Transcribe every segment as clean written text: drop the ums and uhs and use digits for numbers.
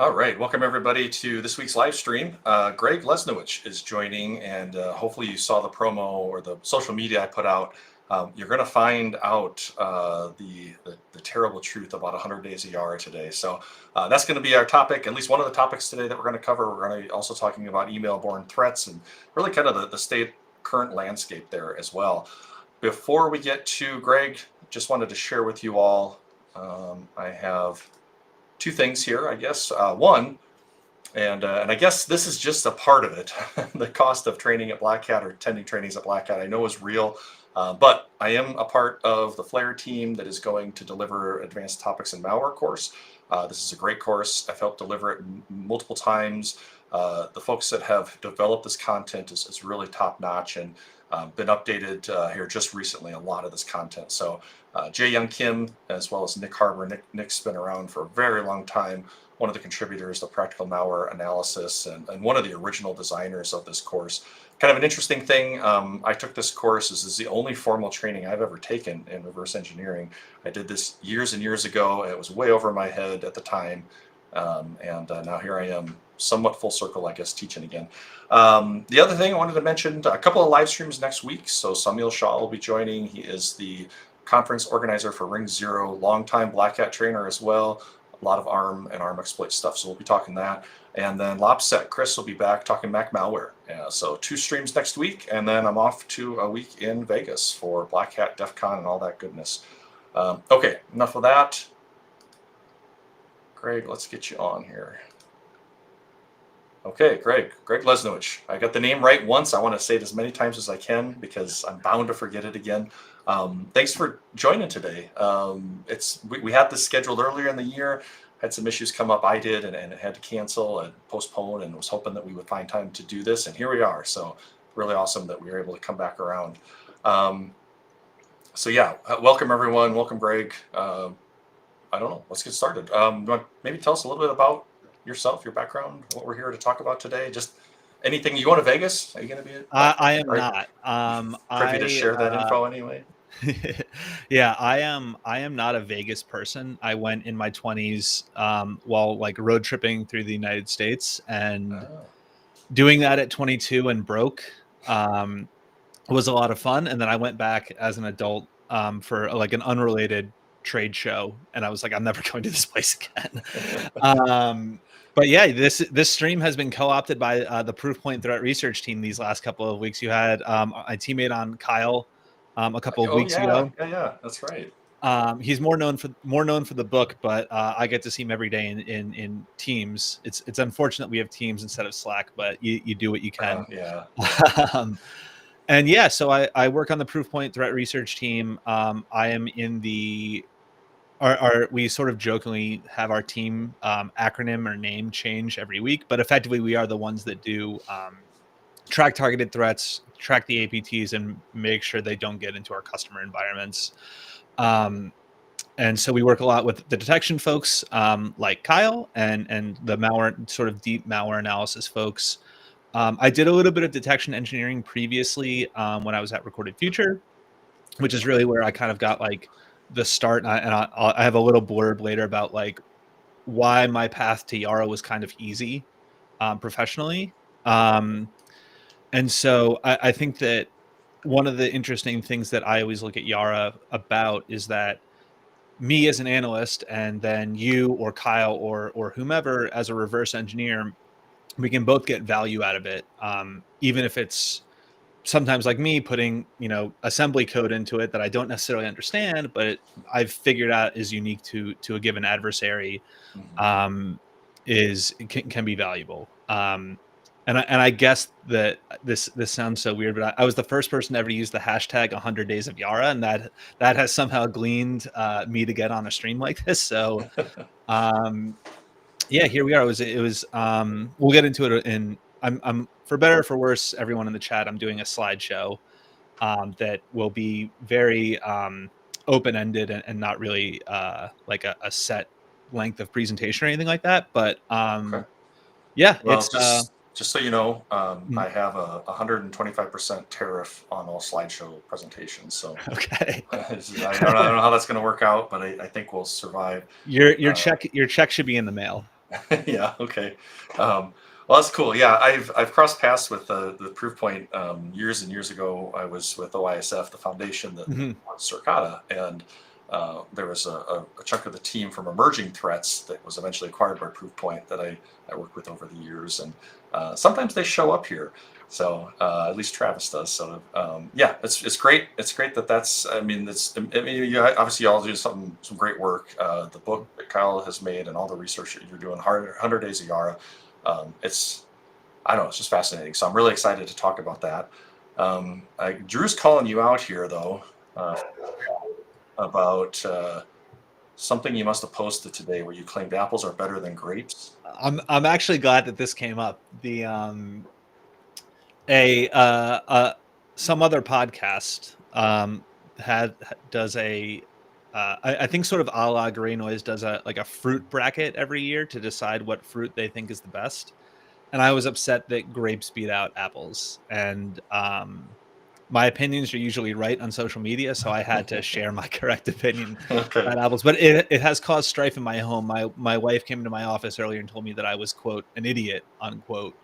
All right, welcome everybody to this week's live stream. Greg Lesnewich is joining, and hopefully you saw the promo or the social media I put out. You're going to find out the terrible truth about 100 days of Yara today. So that's going to be our topic, at least one of the topics today that we're going to cover. We're going to be also talking about email-borne threats and really kind of the state current landscape there as well. Before we get to Greg, just wanted to share with you all, I have two things here, I guess. One, and I guess this is just a part of it. The cost of training at Black Hat or attending trainings at Black Hat, I know is real, but I am a part of the Flare team that is going to deliver Advanced Topics in Malware course. This is a great course. I've helped deliver it multiple times. The folks that have developed this content is really top notch and been updated here just recently, a lot of this content. So Jae Young Kim, as well as Nick Harbor. Nick's been around for a very long time, one of the contributors to Practical Malware Analysis and one of the original designers of this course. Kind of an interesting thing, I took this course. This is the only formal training I've ever taken in reverse engineering. I did this years and years ago. It was way over my head at the time. And now here I am, somewhat full circle, I guess, teaching again. The other thing I wanted to mention, a couple of live streams next week. So Samuel Shaw will be joining. He is the conference organizer for Ring Zero, longtime Black Hat trainer as well. A lot of ARM and ARM exploit stuff. So we'll be talking that. And then Lopset, Chris will be back talking Mac malware. So 2 streams next week. And then I'm off to a week in Vegas for Black Hat, DEF CON, and all that goodness. Okay, enough of that. Greg, let's get you on here. Okay, Greg Lesnewich. I got the name right once. I want to say it as many times as I can because I'm bound to forget it again. Thanks for joining today. We had this scheduled earlier in the year, had some issues come up, I did, and it had to cancel and postpone, and was hoping that we would find time to do this, and here we are. So really awesome that we were able to come back around. So yeah, welcome everyone. Welcome, Greg. I don't know, let's get started. Maybe tell us a little bit about yourself, your background, what we're here to talk about today. Just anything. You going to Vegas? Are you going to be? I am not. Privy to share that info anyway. Yeah, I am not a Vegas person. I went in my 20s while like road tripping through the United States, and doing that at 22 and broke was a lot of fun. And then I went back as an adult for like an unrelated trade show, and I was like, I'm never going to this place again. But yeah, this stream has been co-opted by the Proofpoint Threat Research team these last couple of weeks. You had my teammate on, Kyle, a couple of weeks ago. Yeah, that's right. He's more known for the book, but I get to see him every day in Teams. It's unfortunate we have Teams instead of Slack, but you do what you can. Yeah. And yeah, so I work on the Proofpoint Threat Research team. I am in the we sort of jokingly have our team acronym or name change every week, but effectively we are the ones that do track targeted threats, track the APTs, and make sure they don't get into our customer environments. And so we work a lot with the detection folks like Kyle and the malware, sort of deep malware analysis folks. I did a little bit of detection engineering previously when I was at Recorded Future, which is really where I kind of got like the start. And I have a little blurb later about like why my path to Yara was kind of easy professionally. And so I think that one of the interesting things that I always look at Yara about is that me as an analyst, and then you or Kyle or whomever as a reverse engineer, we can both get value out of it, even if it's sometimes like me putting assembly code into it that I don't necessarily understand, but I've figured out is unique to a given adversary, can be valuable. And I guess that this sounds so weird, but I was the first person to ever use the hashtag 100 days of Yara, and that has somehow gleaned me to get on a stream like this. So yeah, here we are. It was we'll get into it in I'm for better or for worse, everyone in the chat, I'm doing a slideshow that will be very open-ended and not really like a set length of presentation or anything like that. But Okay. yeah, well, it's just so you know, I have a 125% tariff on all slideshow presentations. So okay. I don't know how that's going to work out, but I think we'll survive. Your check should be in the mail. Yeah. Okay. Well, that's cool. Yeah, I've crossed paths with the Proofpoint years and years ago. I was with OISF, the foundation that Hmm. runs Circata, and there was a chunk of the team from Emerging Threats that was eventually acquired by Proofpoint that I worked with over the years, and sometimes they show up here. So at least Travis does. So yeah, it's great. It's great that that's. I mean, you obviously you all do some great work. The book that Kyle has made and all the research that you're doing, 100 Days of Yara. It's I don't know. It's just fascinating. So I'm really excited to talk about that. Drew's calling you out here though about something you must have posted today where you claimed apples are better than grapes. I'm actually glad that this came up. The a some other podcast does a I think sort of a la Grey Noise does a fruit bracket every year to decide what fruit they think is the best. And I was upset that grapes beat out apples. And my opinions are usually right on social media, so I had to share my correct opinion Okay. about apples. But it has caused strife in my home. My wife came into my office earlier and told me that I was, quote, an idiot, unquote,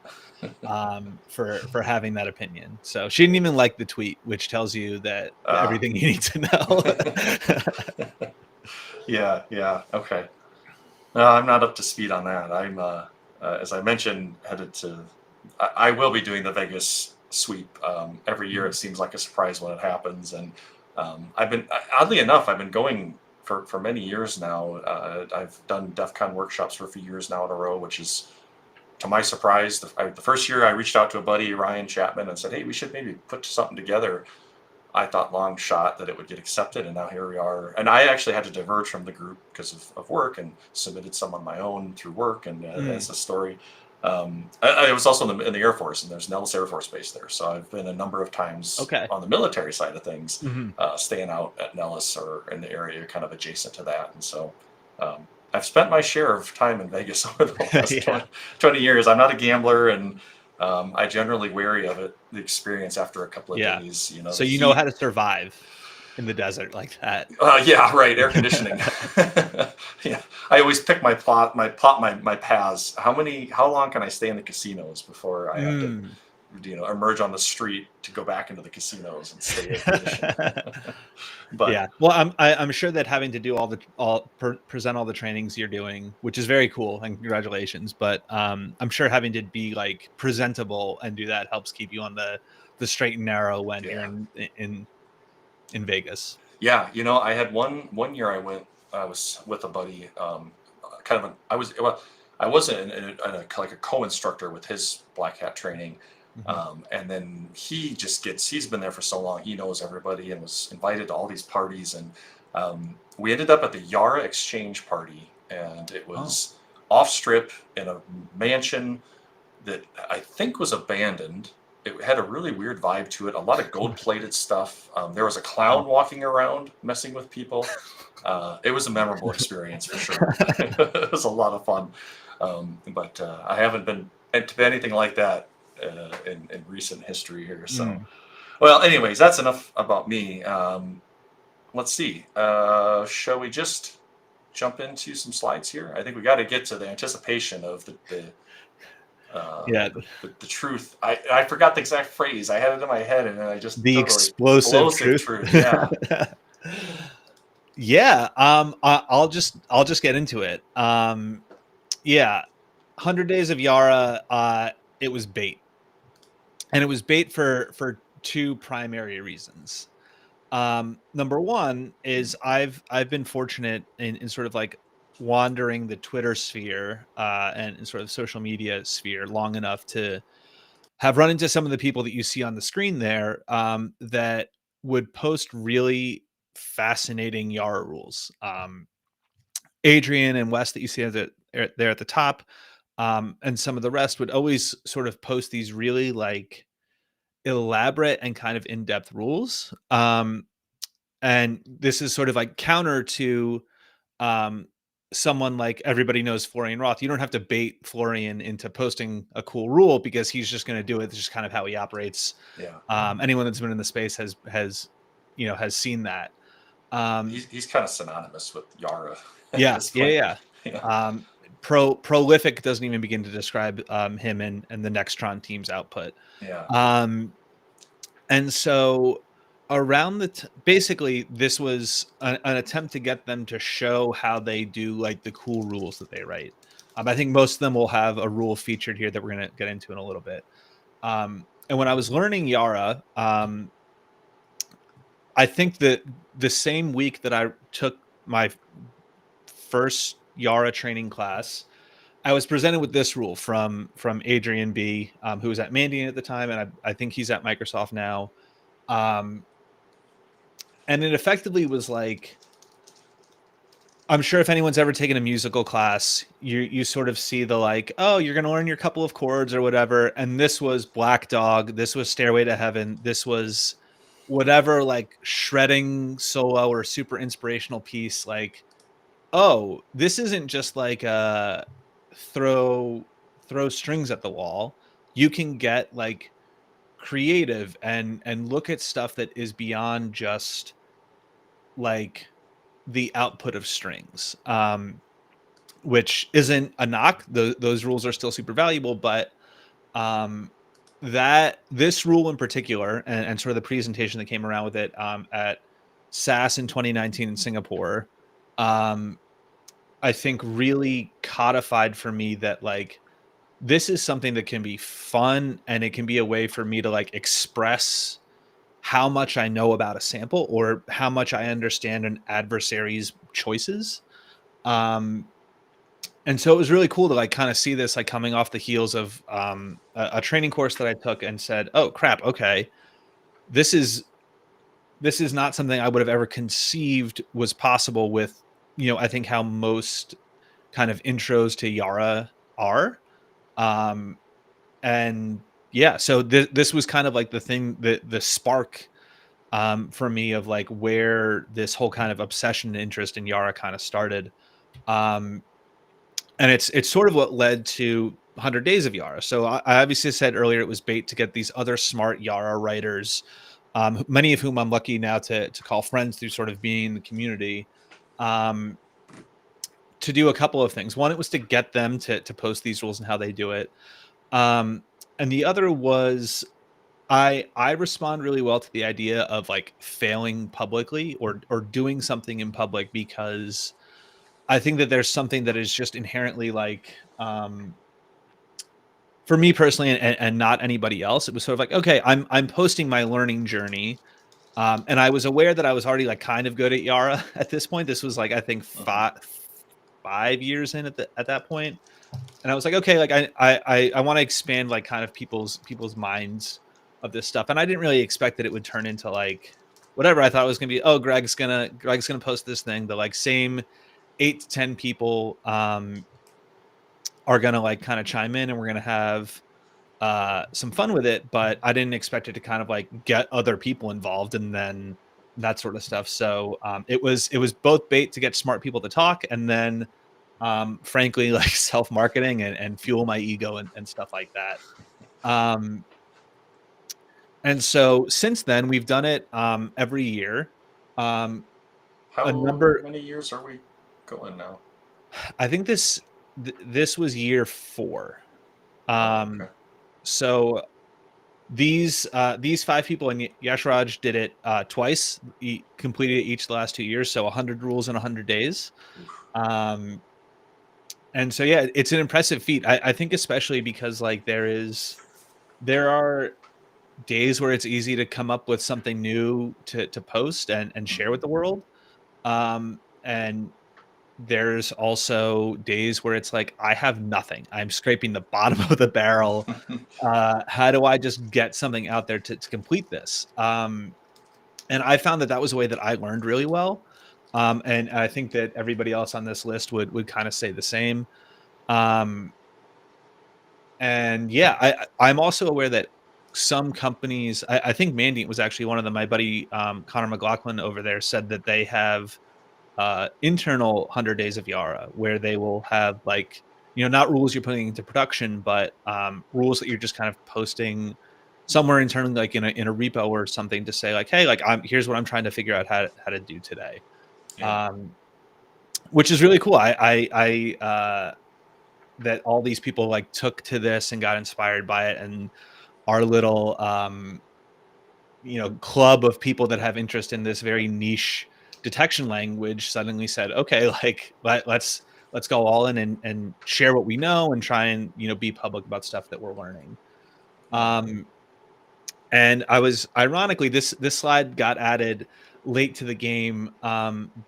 for having that opinion. So she didn't even like the tweet, which tells you that everything you need to know. Yeah, yeah, okay. No, I'm not up to speed on that. I'm, as I mentioned, headed to. I will be doing the Vegas sweep every year. It seems like a surprise when it happens, and I've been oddly enough, I've been going for many years now. I've done DEF CON workshops for a few years now in a row, which is to my surprise. The first year I reached out to a buddy, Ryan Chapman, and said, "Hey, we should maybe put something together." I thought long shot that it would get accepted, and now here we are. And I actually had to diverge from the group because of work and submitted some on my own through work, and that's a story. I was also in the Air Force, and there's Nellis Air Force Base there, so I've been a number of times Okay. on the military side of things, Hmm. staying out at Nellis or in the area kind of adjacent to that, and so I've spent my share of time in Vegas over the last Yeah. 20 years. I'm not a gambler, and I generally wary of it, the experience after a couple of Yeah. days. You know, So the you know heat. how to survive in the desert like that. Yeah, right. Air conditioning. Yeah, I always pick my paths. How long can I stay in the casinos before I have to, Mm. emerge on the street to go back into the casinos and stay air conditioned? But Yeah. Well, I'm sure that having to do present all the trainings you're doing, which is very cool, and congratulations. But I'm sure having to be like presentable and do that helps keep you on the straight and narrow when you're yeah, in Vegas. yeah. I had one year I went. I was with a buddy. Kind of an I was well. I wasn't like a co-instructor with his black hat training. Hmm. And then he's been there for so long, he knows everybody and was invited to all these parties. And we ended up at the Yara Exchange party, and it Oh. was off strip in a mansion that I think was abandoned. It had a really weird vibe to it, a lot of gold plated stuff. There was a clown Wow. walking around messing with people. It was a memorable experience for sure. It was a lot of fun. But I haven't been to anything like that in recent history here. So, Mm. well, anyways, that's enough about me. Let's see. Shall we just jump into some slides here? I think we got to get to the anticipation of Yeah. the truth. I forgot the exact phrase. I had it in my head, and then I just The totally explosive explosive truth. truth. Yeah. Yeah. I'll just get into it. Yeah. 100 Days of Yara. It was bait, and it was bait for two primary reasons. Number one is I've been fortunate in sort of like wandering the Twitter sphere and sort of social media sphere long enough to have run into some of the people that you see on the screen there that would post really fascinating Yara rules. Adrian and Wes that you see there at the top, and some of the rest would always sort of post these really like elaborate and kind of in-depth rules. And this is sort of like counter to um, someone like everybody knows Florian Roth. You don't have to bait Florian into posting a cool rule because he's just going to do it. It's just kind of how he operates. Yeah. Anyone that's been in the space has seen that. Um, He's kind of synonymous with Yara at yeah, this yeah, point. yeah. Yeah. prolific doesn't even begin to describe him and the Nextron team's output. Yeah. And so around basically this was an attempt to get them to show how they do like the cool rules that they write. I think most of them will have a rule featured here that we're going to get into in a little bit. And when I was learning Yara, I think that the same week that I took my first Yara training class, I was presented with this rule from Adrian B, who was at Mandiant at the time, and I think he's at Microsoft now. And it effectively was like, I'm sure if anyone's ever taken a musical class, you sort of see the like, oh, you're going to learn your couple of chords or whatever. And this was Black Dog. This was Stairway to Heaven. This was whatever, like shredding solo or super inspirational piece. Like, oh, this isn't just like a throw strings at the wall. You can get like creative and look at stuff that is beyond just like the output of strings, which isn't a knock. Those rules are still super valuable, but that this rule in particular and sort of the presentation that came around with it at SAS in 2019 in Singapore, I think really codified for me that like this is something that can be fun and it can be a way for me to like express how much I know about a sample or how much I understand an adversary's choices. And so it was really cool to like kind of see this like coming off the heels of a training course that I took and said, oh crap, okay, this is not something I would have ever conceived was possible with, I think how most kind of intros to Yara are. And yeah, so this was kind of like the thing that the spark for me of like where this whole kind of obsession and interest in Yara kind of started. And it's sort of what led to 100 Days of Yara. So I obviously said earlier it was bait to get these other smart Yara writers, many of whom I'm lucky now to call friends through sort of being in the community, to do a couple of things. One, it was to get them to post these rules and how they do it. And the other was I respond really well to the idea of like failing publicly or doing something in public, because I think that there's something that is just inherently like, for me personally and not anybody else, it was sort of like, okay, I'm posting my learning journey. And I was aware that I was already like kind of good at Yara at this point. This was like, I think 5 years in at that point. And I was like, okay, like I want to expand like kind of people's minds of this stuff. And I didn't really expect that it would turn into like whatever I thought it was going to be. Oh, Greg's gonna post this thing. The like same 8 to 10 people are gonna like kind of chime in, and we're gonna have some fun with it. But I didn't expect it to kind of like get other people involved and then that sort of stuff. So it was both bait to get smart people to talk, and then frankly like self-marketing and fuel my ego and stuff like that. And so since then we've done it every year. How many years are we going now? I think this was year 4. Okay. So these 5 people, and Yashraj did it twice. He completed it each the last 2 years, so 100 rules in 100 days. And so yeah, it's an impressive feat. I think especially because like there are days where it's easy to come up with something new to post and share with the world. And there's also days where it's like, I have nothing. I'm scraping the bottom of the barrel. How do I just get something out there to complete this? And I found that was a way that I learned really well. And I think that everybody else on this list would kind of say the same. And yeah, I'm also aware that some companies, I think Mandiant was actually one of them. My buddy Connor McLaughlin over there said that they have internal 100 Days of Yara where they will have like, not rules you're putting into production, but rules that you're just kind of posting somewhere internally, like in a repo or something, to say like, hey, like here's what I'm trying to figure out how to do today. Yeah. Which is really cool. that all these people like took to this and got inspired by it, and our little club of people that have interest in this very niche detection language suddenly said, okay, like let's go all in and share what we know and try and be public about stuff that we're learning. And I was ironically, this slide got added late to the game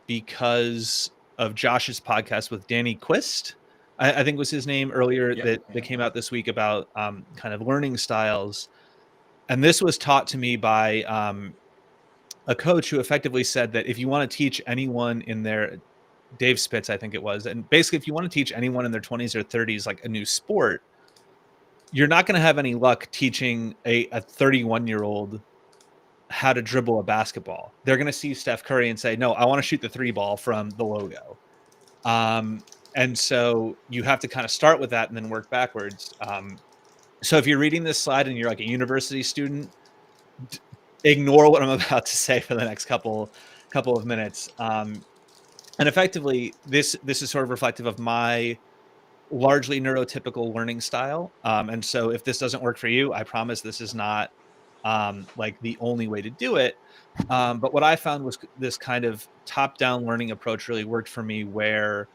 because of Josh's podcast with Danny Quist, I think was his name earlier, that came out this week about kind of learning styles. And this was taught to me by a coach who effectively said that if you want to teach anyone in their, Dave Spitz, I think it was, and basically if you want to teach anyone in their 20s or 30s like a new sport, you're not going to have any luck teaching a 31-year-old how to dribble a basketball. They're going to see Steph Curry and say, no, I want to shoot the 3 ball from the logo. And so you have to kind of start with that and then work backwards. So if you're reading this slide and you're like a university student, ignore what I'm about to say for the next couple of minutes. And effectively, this is sort of reflective of my largely neurotypical learning style. And so if this doesn't work for you, I promise this is not like the only way to do it. But what I found was this kind of top-down learning approach really worked for me, where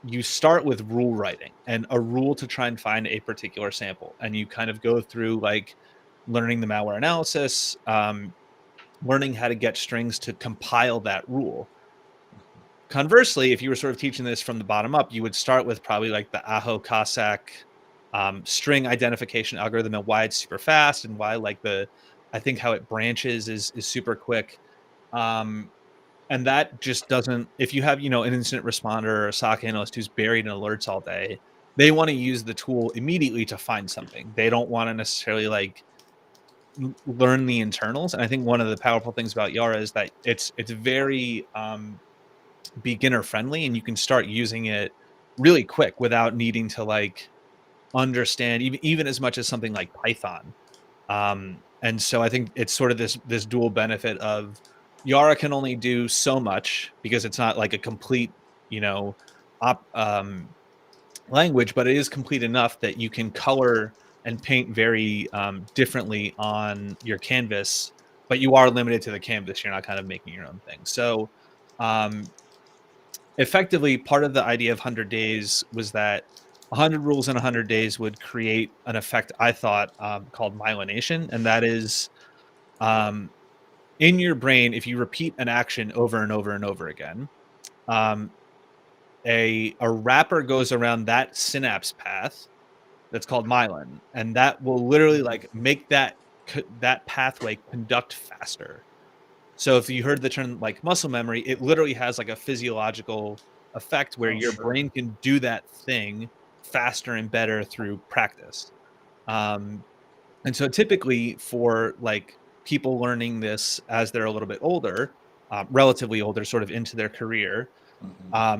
you start with rule writing and a rule to try and find a particular sample. And you kind of go through like learning the malware analysis, learning how to get strings to compile that rule. Conversely, if you were sort of teaching this from the bottom up, you would start with probably like the Aho Cossack string identification algorithm, and why it's super fast and why like I think how it branches is super quick. And that just doesn't, if you have, an incident responder or a SOC analyst who's buried in alerts all day, they want to use the tool immediately to find something. They don't want to necessarily like learn the internals. And I think one of the powerful things about Yara is that it's very beginner friendly, and you can start using it really quick without needing to like understand even as much as something like Python. And so I think it's sort of this dual benefit of Yara can only do so much because it's not like a complete, language, but it is complete enough that you can color and paint very differently on your canvas, but you are limited to the canvas. You're not kind of making your own thing. So effectively, part of the idea of 100 days was that 100 rules in 100 days would create an effect, I thought, called myelination. And that is in your brain, if you repeat an action over and over and over again, a wrapper goes around that synapse path that's called myelin, and that will literally like make that pathway conduct faster. So if you heard the term like muscle memory, it literally has like a physiological effect where your brain can do that thing faster and better through practice. And so typically for like people learning this as they're a little bit older, relatively older, sort of into their career,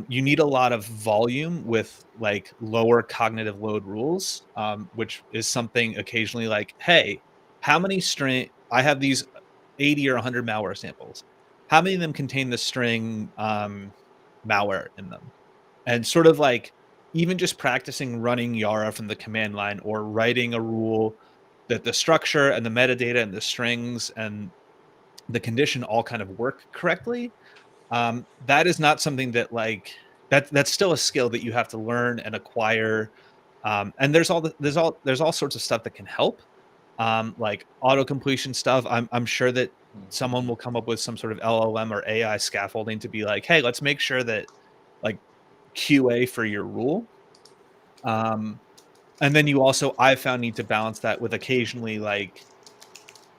you need a lot of volume with like lower cognitive load rules, which is something occasionally like, hey, how many string, I have these 80 or 100 malware samples. How many of them contain the string malware in them? And sort of like even just practicing running Yara from the command line, or writing a rule that the structure and the metadata and the strings and the condition all kind of work correctly. That is not something that like that's still a skill that you have to learn and acquire. And there's all sorts of stuff that can help. Like auto completion stuff. I'm sure that someone will come up with some sort of LLM or AI scaffolding to be like, hey, let's make sure that like QA for your rule. And then you also, I've found, need to balance that with occasionally like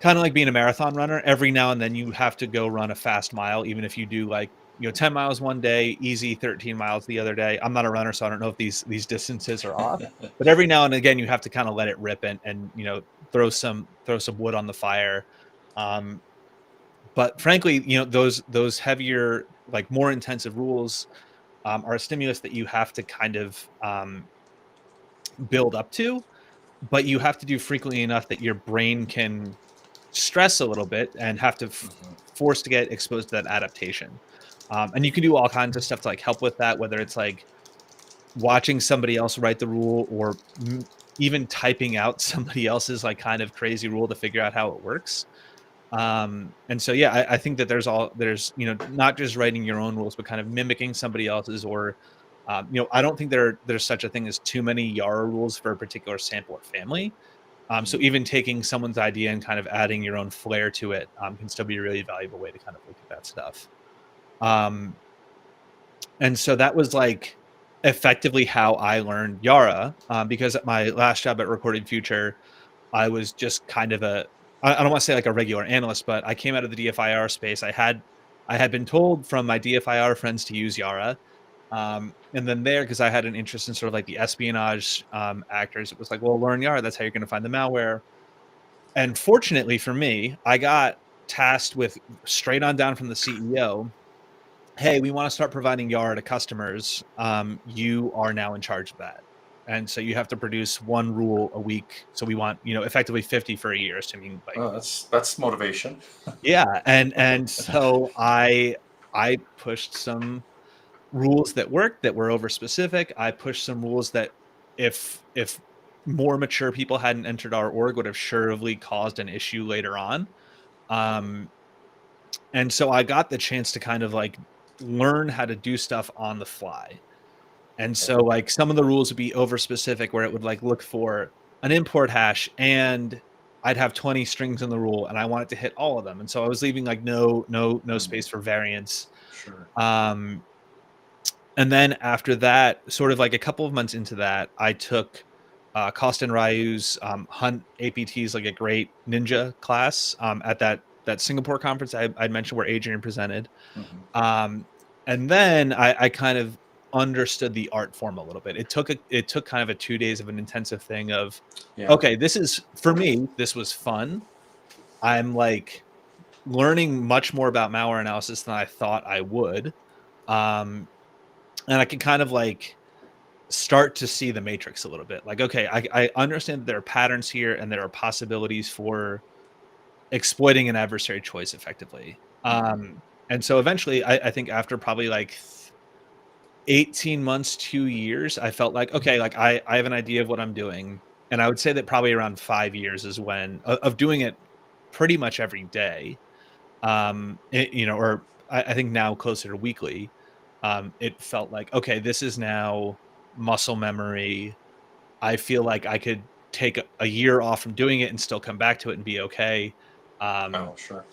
kind of like being a marathon runner. Every now and then you have to go run a fast mile, even if you do like 10 miles one day, easy 13 miles the other day. I'm not a runner, so I don't know if these distances are off. But every now and again, you have to kind of let it rip and throw some wood on the fire. But frankly, those heavier, like more intensive rules are a stimulus that you have to kind of build up to, but you have to do frequently enough that your brain can stress a little bit and have to force to get exposed to that adaptation. And you can do all kinds of stuff to like help with that, whether it's like watching somebody else write the rule, or even typing out somebody else's like kind of crazy rule to figure out how it works. And so yeah, I think that there's not just writing your own rules, but kind of mimicking somebody else's, or I don't think there's such a thing as too many Yara rules for a particular sample or family. So even taking someone's idea and kind of adding your own flair to it can still be a really valuable way to kind of look at that stuff. Um, and so that was like effectively how I learned Yara, because at my last job at Recorded Future, I was just kind of I don't want to say like a regular analyst, but I came out of the DFIR space. I had been told from my DFIR friends to use Yara. And then there, because I had an interest in sort of like the espionage actors, it was like, well, learn Yara. That's how you're going to find the malware. And fortunately for me, I got tasked with straight on down from the CEO, hey, we want to start providing Yara to customers. You are now in charge of that. And so you have to produce one rule a week. So we want, effectively 50 for a year. So I mean, like, Oh, that's motivation. yeah. And so I pushed some rules that worked that were over specific. I pushed some rules that if more mature people hadn't entered our org would have surely caused an issue later on. And so I got the chance to kind of like learn how to do stuff on the fly. And so like some of the rules would be over specific, where it would like look for an import hash, and I'd have 20 strings in the rule and I wanted to hit all of them. And so I was leaving like no space for variance. Sure. And then after that, sort of like a couple of months into that, I took Costin Ryu's Hunt APT's like a great ninja class at that Singapore conference I'd mentioned where Adrian presented. And then I kind of understood the art form a little bit. It took kind of a 2 days of an intensive thing of, okay, this is, for me, this was fun. I'm like learning much more about malware analysis than I thought I would. And I can kind of like start to see the matrix a little bit. Like, okay, I understand that there are patterns here and there are possibilities for exploiting an adversary choice effectively. And so eventually, I think after probably like 18 months, 2 years, I felt like, okay, like I have an idea of what I'm doing. And I would say that probably around 5 years is when of doing it pretty much every day. Or I think now closer to weekly. It felt like, okay, this is now muscle memory. I feel like I could take a year off from doing it and still come back to it and be okay. Oh, sure.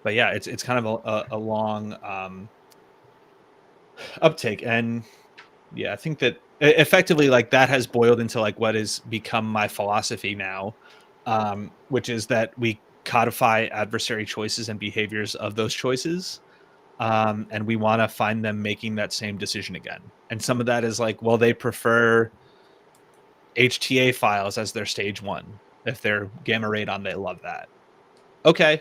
But yeah, it's kind of a long uptake. And yeah, I think that effectively like that has boiled into like what has become my philosophy now, which is that we codify adversary choices and behaviors of those choices. And we want to find them making that same decision again. And some of that is like, well, they prefer HTA files as their stage one. If they're gamma radon, they love that. Okay,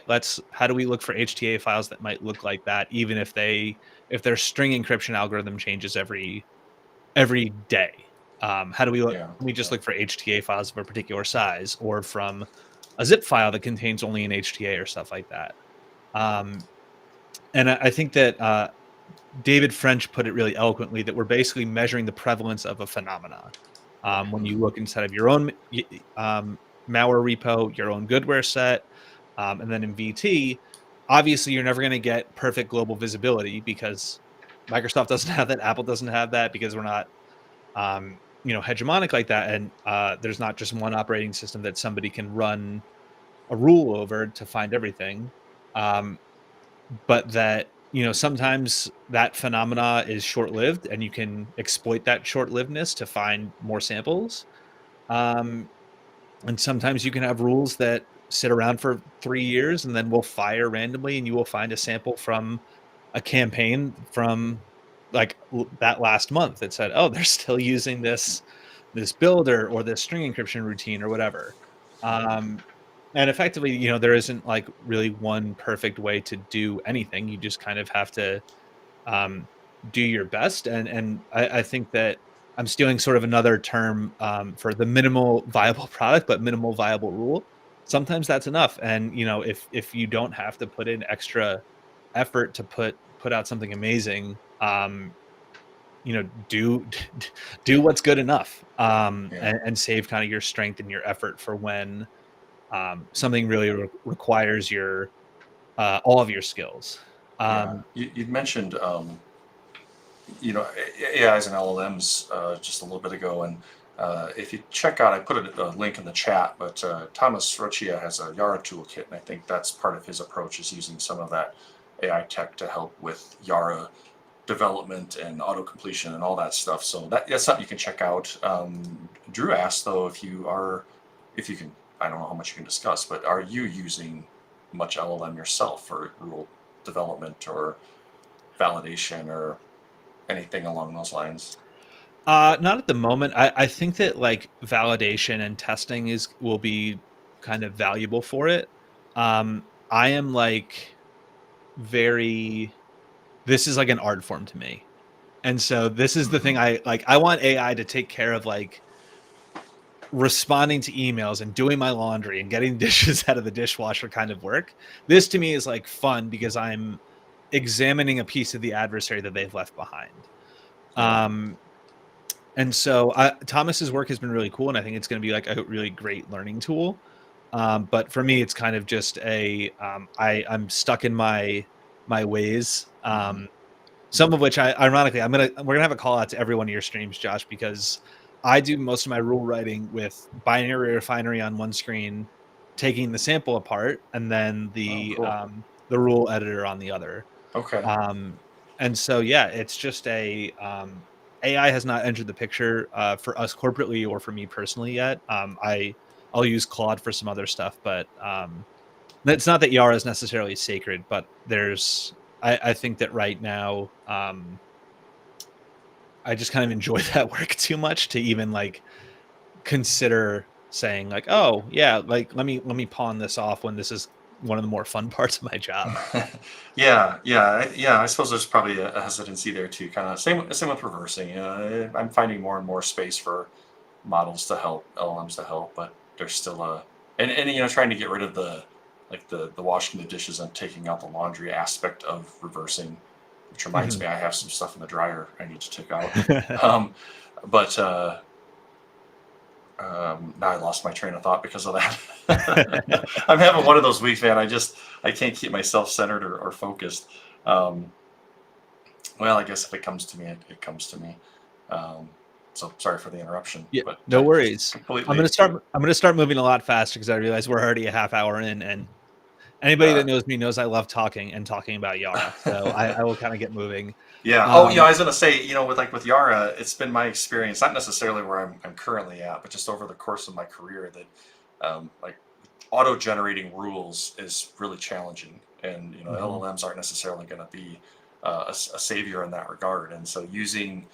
how do we look for HTA files that might look like that, even if their string encryption algorithm changes every day? How do we look? Can we just look for HTA files of a particular size, or from a zip file that contains only an HTA or stuff like that? And I think that David French put it really eloquently, that we're basically measuring the prevalence of a phenomena. When you look inside of your own malware repo, your own goodware set, and then in VT, obviously you're never going to get perfect global visibility because Microsoft doesn't have that, Apple doesn't have that, because we're not hegemonic like that. And there's not just one operating system that somebody can run a rule over to find everything. But that, sometimes that phenomena is short-lived and you can exploit that short-livedness to find more samples. And sometimes you can have rules that sit around for 3 years and then will fire randomly, and you will find a sample from a campaign from like that last month that said, oh, they're still using this builder or this string encryption routine or whatever. And effectively, there isn't like really one perfect way to do anything. You just kind of have to do your best. And I think that I'm stealing sort of another term for the minimal viable product, but minimal viable rule. Sometimes that's enough. And, if you don't have to put in extra effort to put out something amazing, do what's good enough, Yeah. and save kind of your strength and your effort for when something really requires your all of your skills. Yeah. Um, You'd mentioned, AIs and LLMs just a little bit ago, and if you check out, I put a link in the chat, but Thomas Roccia has a Yara toolkit, and I think that's part of his approach is using some of that AI tech to help with Yara development and auto completion and all that stuff. So that's something you can check out. Drew asked though if you can, I don't know how much you can discuss, but are you using much LLM yourself for rule development or validation or anything along those lines? Not at the moment. I think that like validation and testing will be kind of valuable for it. I am like very this is like an art form to me. And so this is the thing Hmm. I like. I want AI to take care of like responding to emails and doing my laundry and getting dishes out of the dishwasher kind of work. This to me is like fun because I'm examining a piece of the adversary that they've left behind. Yeah. Um, and so Thomas's work has been really cool, and I think it's going to be like a really great learning tool. But for me, it's kind of just I'm stuck in my ways. Hmm. Some of which ironically, we're gonna have a call out to every one of your streams, Josh, because I do most of my rule writing with binary refinery on one screen, taking the sample apart, and then Oh, cool. the rule editor on the other. Okay. Um, and so yeah, it's just AI has not entered the picture for us corporately or for me personally yet. I'll use Claude for some other stuff, but it's not that Yara is necessarily sacred, but I think that right now, I just kind of enjoy that work too much to even like consider saying like, oh yeah, like let me pawn this off when this is one of the more fun parts of my job. Yeah. I suppose there's probably a hesitancy there too. Kind of same with reversing. I'm finding more and more space for models to help, LLMs to help, but there's still and trying to get rid of the washing the dishes and taking out the laundry aspect of reversing, which reminds Mhm. me I have some stuff in the dryer I need to take out. Um, but now I lost my train of thought because of that. I'm having one of those weeks, man. I can't keep myself centered or focused. Um, well, I guess if it comes to me, it comes to me. Um, so sorry for the interruption, Yeah, but no just worries. completely agree. I'm gonna start moving a lot faster because I realize we're already a half hour in, and anybody Uh, that knows me knows I love talking and talking about Yara. So I will kind of get moving. yeah. Oh, Um, I was gonna say, with Yara, it's been my experience, not necessarily where I'm currently at, but just over the course of my career that like auto generating rules is really challenging, and mhm. LLMs aren't necessarily going to be a savior in that regard. And so using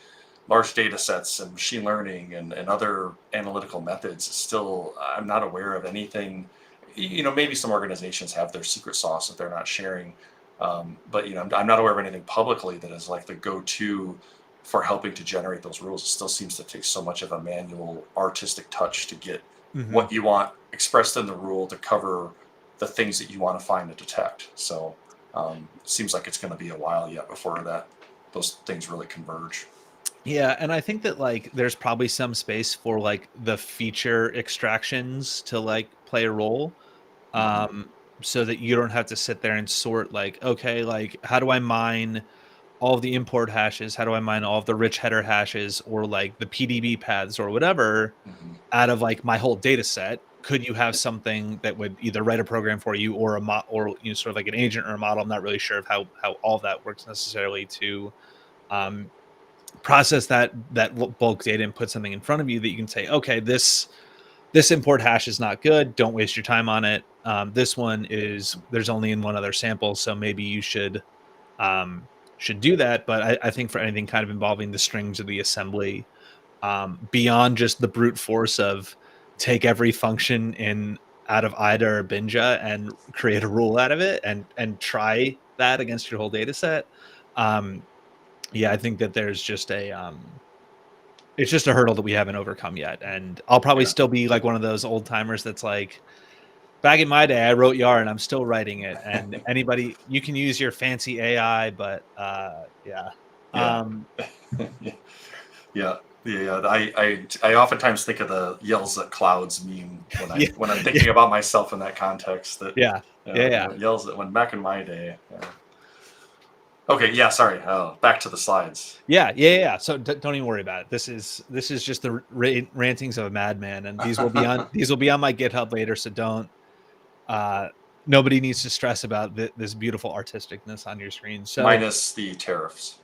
large data sets and machine learning and other analytical methods is still, I'm not aware of anything. Maybe some organizations have their secret sauce that they're not sharing, but I'm not aware of anything publicly that is like the go-to for helping to generate those rules. It still seems to take so much of a manual artistic touch to get Mhm. what you want expressed in the rule to cover the things that you want to find and detect. So it seems like it's going to be a while yet before those things really converge. Yeah, and I think that like there's probably some space for like the feature extractions to like play a role. Hmm. Um, so that you don't have to sit there and sort like, okay, like how do I mine all of the import hashes? How do I mine all of the rich header hashes or like the PDB paths or whatever Hmm. out of like my whole data set? Could you have something that would either write a program for you or or sort of like an agent or a model? I'm not really sure of how all of that works necessarily to um process that bulk data and put something in front of you that you can say, okay, this import hash is not good. Don't waste your time on it. This one is there's only in one other sample, so maybe you should do that. But I think for anything kind of involving the strings of the assembly, beyond just the brute force of take every function in out of IDA or Binja and create a rule out of it and try that against your whole data set. Um, yeah, I think that there's just it's just a hurdle that we haven't overcome yet. And I'll probably Yeah. still be like one of those old timers that's like, back in my day, I wrote Yar and I'm still writing it. And anybody, you can use your fancy AI, but yeah. Yeah. Yeah. Yeah, I oftentimes think of the yells at clouds meme Yeah, when I'm yeah, thinking about myself in that context. That yeah, yeah, yeah. yells at when back in my day. Okay, yeah, sorry. Back to the slides. Yeah. So don't even worry about it. This is just the rantings of a madman, and these will be on my GitHub later. So don't. Uh, Nobody needs to stress about this beautiful artisticness on your screen. So, Minus the tariffs.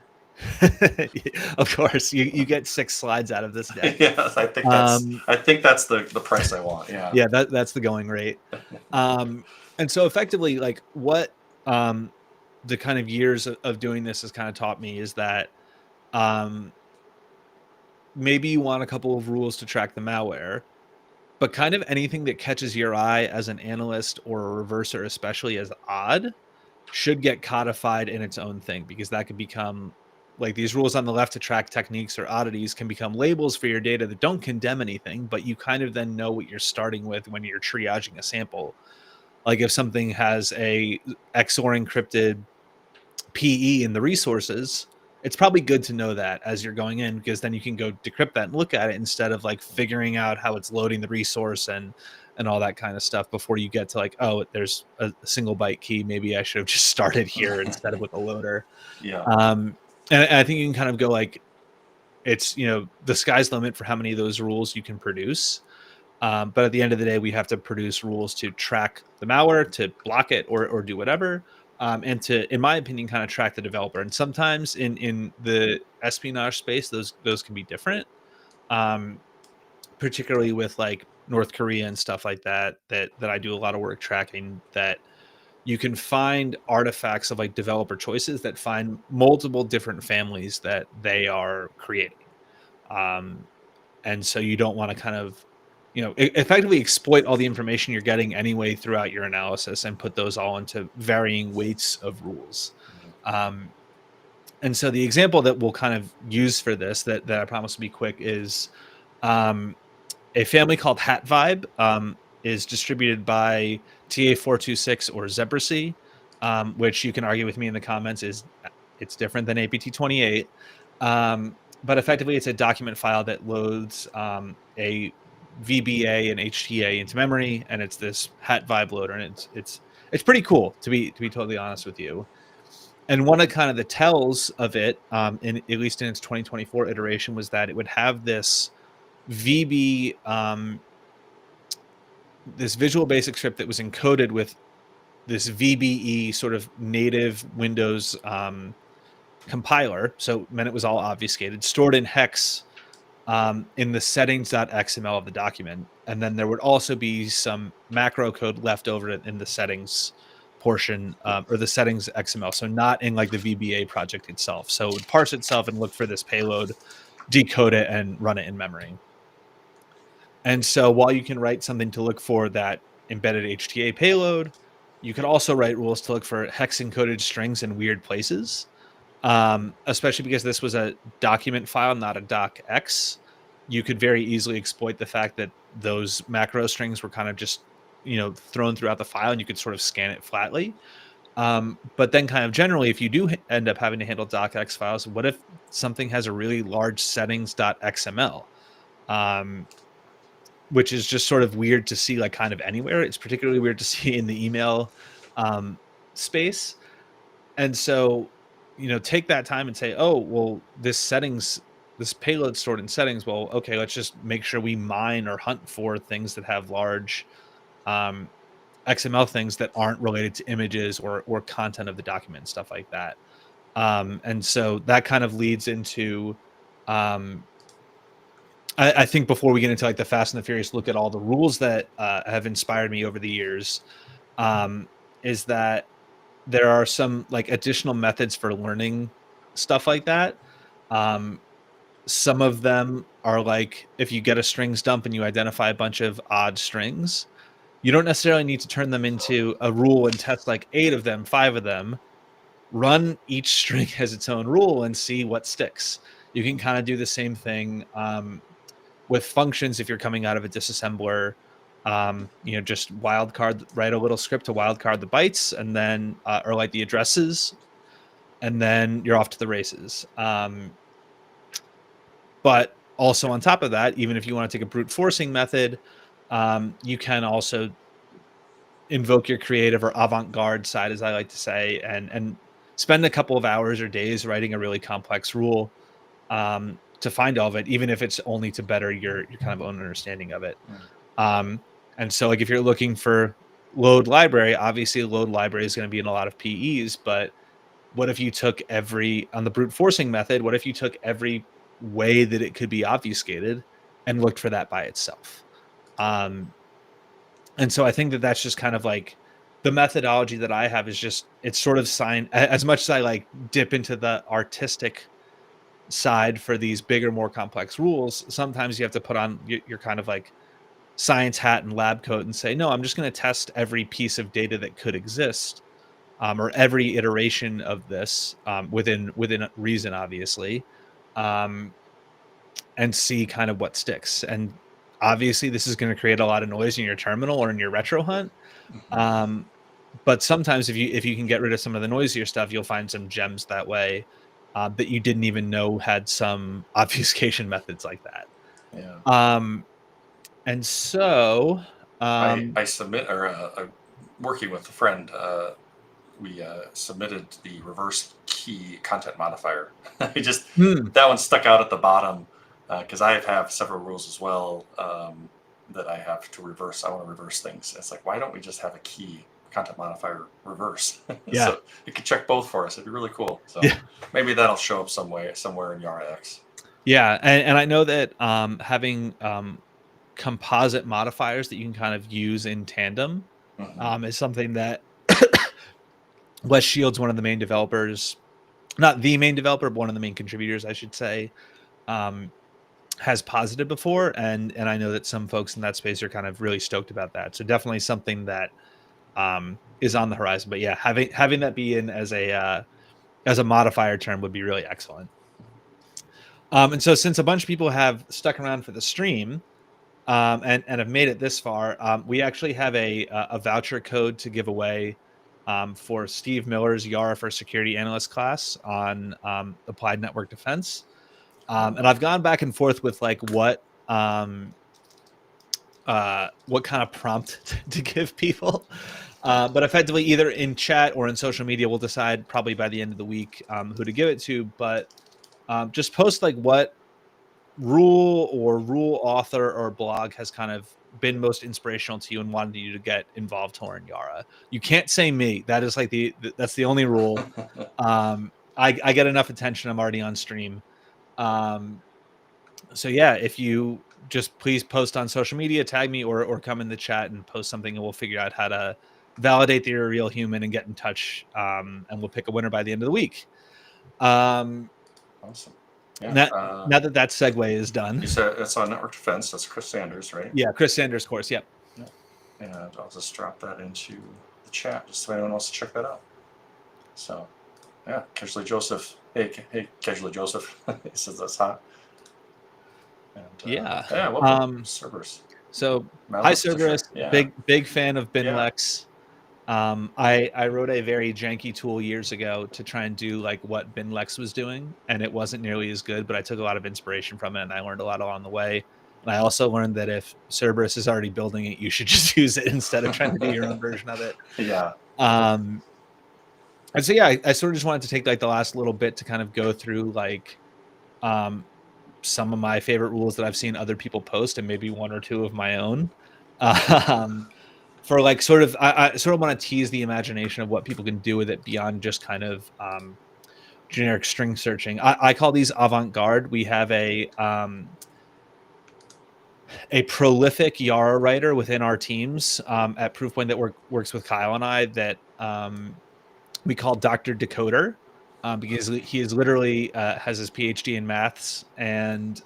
of course, you get 6 slides out of this deck. Yes, Um, I think that's the price I want. Yeah. yeah, that's the going rate. And so effectively, like what the kind of years of doing this has kind of taught me is that um, maybe you want a couple of rules to track the malware, but kind of anything that catches your eye as an analyst or a reverser, especially as odd, should get codified in its own thing, because that could become like these rules on the left to track techniques or oddities can become labels for your data that don't condemn anything, but you kind of then know what you're starting with when you're triaging a sample. Like if something has a XOR encrypted PE in the resources, it's probably good to know that as you're going in, because then you can go decrypt that and look at it instead of like figuring out how it's loading the resource and all that kind of stuff before you get to like, oh, there's a single byte key. Maybe I should have just started here instead of with a loader. Yeah. And I think you can kind of go like, it's, the sky's the limit for how many of those rules you can produce. But at the end of the day, we have to produce rules to track the malware, to block it, or do whatever, and to, in my opinion, kind of track the developer. And sometimes in the espionage space, those can be different, particularly with like North Korea and stuff like that. That I do a lot of work tracking. That you can find artifacts of like developer choices that find multiple different families that they are creating. Um, and so you don't want to kind of effectively exploit all the information you're getting anyway throughout your analysis and put those all into varying weights of rules. And so the example that we'll kind of use for this that I promise will be quick is a family called Hat Vibe, is distributed by TA426 or Zebracy, which you can argue with me in the comments it's different than APT28. But effectively, it's a document file that loads a VBA and HTA into memory, and it's this Hat Vibe loader, and it's pretty cool, to be totally honest with you. And one of kind of the tells of it, in at least in its 2024 iteration, was that it would have this VB, this Visual Basic script that was encoded with this VBE sort of native Windows compiler. So meant it was all obfuscated, stored in hex in the settings.xml of the document. And then there would also be some macro code left over in the settings portion, or the settings XML. So not in like the VBA project itself. So it would parse itself and look for this payload, decode it, and run it in memory. And so while you can write something to look for that embedded HTA payload, you could also write rules to look for hex encoded strings in weird places. Especially because this was a document file, not a docx. You could very easily exploit the fact that those macro strings were kind of just, thrown throughout the file, and you could sort of scan it flatly. But then kind of generally, if you do end up having to handle docx files, what if something has a really large settings.xml? Which is just sort of weird to see like kind of anywhere. It's particularly weird to see in the email space. And so, take that time and say, oh, well, this payload stored in settings. Well, okay, let's just make sure we mine or hunt for things that have large XML things that aren't related to images or content of the document, stuff like that. And so that kind of leads into, I think before we get into like the Fast and the Furious look at all the rules that have inspired me over the years, is that there are some like additional methods for learning stuff like that. Some of them are like, if you get a strings dump and you identify a bunch of odd strings, you don't necessarily need to turn them into a rule and test like 8 of them, 5 of them. Run each string as its own rule and see what sticks. You can kind of do the same thing with functions. If you're coming out of a disassembler, just wildcard, write a little script to wildcard the bytes, and then or like the addresses, and then you're off to the races. But also on top of that, even if you want to take a brute forcing method, you can also invoke your creative or avant-garde side, as I like to say, and spend a couple of hours or days writing a really complex rule to find all of it, even if it's only to better your kind of own understanding of it. And so, like, if you're looking for load library, obviously load library is going to be in a lot of PEs, but what if you took on the brute forcing method, what if you took every way that it could be obfuscated and looked for that by itself? And so I think that that's just kind of like the methodology that I have is just, it's sort of as much as I like dip into the artistic side for these bigger, more complex rules, sometimes you have to put on your kind of like science hat and lab coat and say, no, I'm just going to test every piece of data that could exist, or every iteration of this, within reason, obviously, and see kind of what sticks. And obviously this is going to create a lot of noise in your terminal or in your retro hunt. But sometimes if you can get rid of some of the noisier stuff, you'll find some gems that way, that you didn't even know had some obfuscation methods like that. And so I submit, or working with a friend, we submitted the reverse key content modifier. That one stuck out at the bottom, because I have several rules as well, that I have to reverse. I want to reverse things. It's like, why don't we just have a key content modifier reverse? Yeah. So it could check both for us. It'd be really cool. So maybe that'll show up somewhere in Yara X. Yeah, and I know that having composite modifiers that you can kind of use in tandem is something that Wes Shields, one of the main developers, not the main developer, but one of the main contributors, I should say, has posited before, and I know that some folks in that space are kind of really stoked about that. So definitely something that is on the horizon. But yeah, having that be in as a modifier term would be really excellent. And so since a bunch of people have stuck around for the stream, and have made it this far, we actually have a voucher code to give away for Steve Miller's Yara for Security Analyst class on Applied Network Defense. And I've gone back and forth with like what kind of prompt to give people. But effectively, either in chat or in social media, we'll decide probably by the end of the week who to give it to. But just post like what rule or rule author or blog has kind of been most inspirational to you and wanted you to get involved more in Yara. You can't say me. That is like that's the only rule. I get enough attention. I'm already on stream. So yeah, if you just please post on social media, tag me or come in the chat and post something, and we'll figure out how to validate that you're a real human and get in touch. And we'll pick a winner by the end of the week. Awesome. Yeah. Now that segue is done. You said it's on Network Defense. That's Chris Sanders, right? Yeah, Chris Sanders' course. Yep. Yeah. And I'll just drop that into the chat just so anyone wants to check that out. So, yeah, Casually Joseph. Hey, Casually Joseph. He says that's hot. And, welcome, Cerberus. So, hi, Cerberus. Sure. Big fan of Binlex. I wrote a very janky tool years ago to try and do like what Binlex was doing, and it wasn't nearly as good, but I took a lot of inspiration from it and I learned a lot along the way. And I also learned that if Cerberus is already building it, you should just use it instead of trying to do your own version of it. Yeah. And so, yeah, I sort of just wanted to take like the last little bit to kind of go through like some of my favorite rules that I've seen other people post and maybe one or two of my own. For like sort of, I sort of want to tease the imagination of what people can do with it beyond just kind of generic string searching. I call these avant-garde. We have a prolific Yara writer within our teams at Proofpoint that works with Kyle and I that we call Dr. Decoder, because he is literally has his PhD in maths, and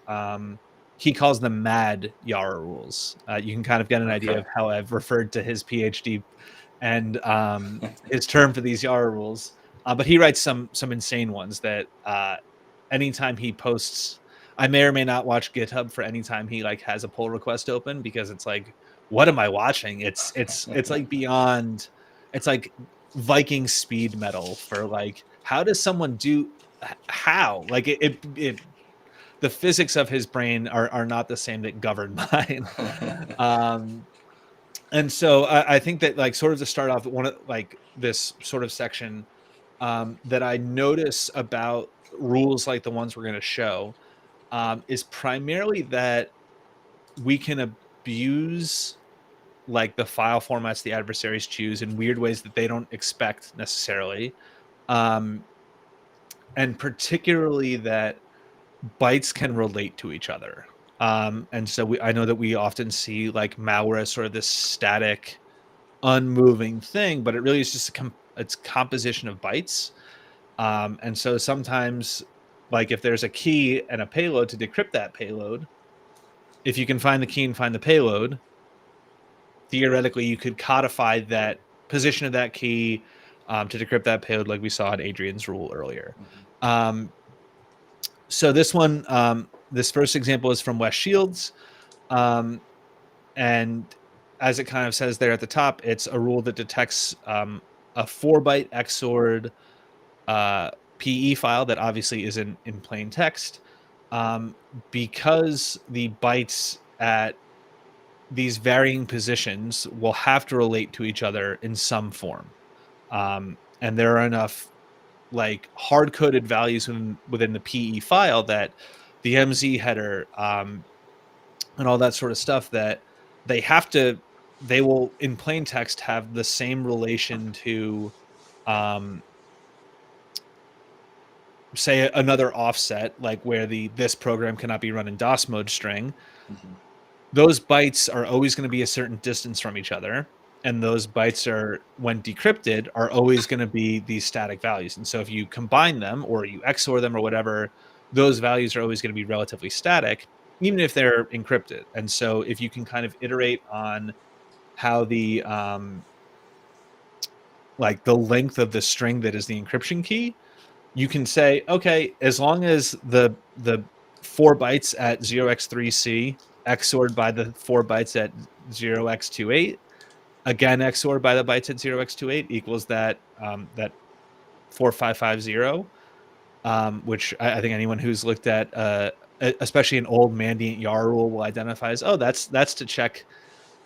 he calls them mad Yara rules. You can kind of get an idea of how I've referred to his PhD and his term for these Yara rules. But he writes some insane ones that anytime he posts, I may or may not watch GitHub for any time he like has a pull request open, because it's like, what am I watching? It's like beyond, it's like Viking speed metal for like how does someone do how like it the physics of his brain are not the same that govern mine. And so I think that, like, sort of to start off, one of like this sort of section that I notice about rules like the ones we're going to show is primarily that we can abuse like the file formats the adversaries choose in weird ways that they don't expect necessarily. Um, and particularly that bytes can relate to each other. And so I know that we often see like malware as sort of this static, unmoving thing, but it really is just it's composition of bytes. And so sometimes, like if there's a key and a payload to decrypt that payload, if you can find the key and find the payload, theoretically you could codify that position of that key to decrypt that payload, like we saw in Adrian's rule earlier. So this one, this first example is from Wes Shields. And as it kind of says there at the top, it's a rule that detects a 4-byte XORed PE file that obviously is in plain text, because the bytes at these varying positions will have to relate to each other in some form. And there are enough like hard-coded values within the PE file that the MZ header and all that sort of stuff that they will in plain text have the same relation to say another offset, like where this program cannot be run in DOS mode string. Those bytes are always going to be a certain distance from each other. And those bytes are, when decrypted, are always going to be these static values. And so if you combine them or you XOR them or whatever, those values are always going to be relatively static, even if they're encrypted. And so if you can kind of iterate on how the like the length of the string that is the encryption key, you can say, okay, as long as the 4 bytes at 0x3c XORed by the 4 bytes at 0x28, again XORed by the bytes at 0x28 equals that that 4550, which I think anyone who's looked at especially an old Mandiant Yara rule will identify as, oh, that's to check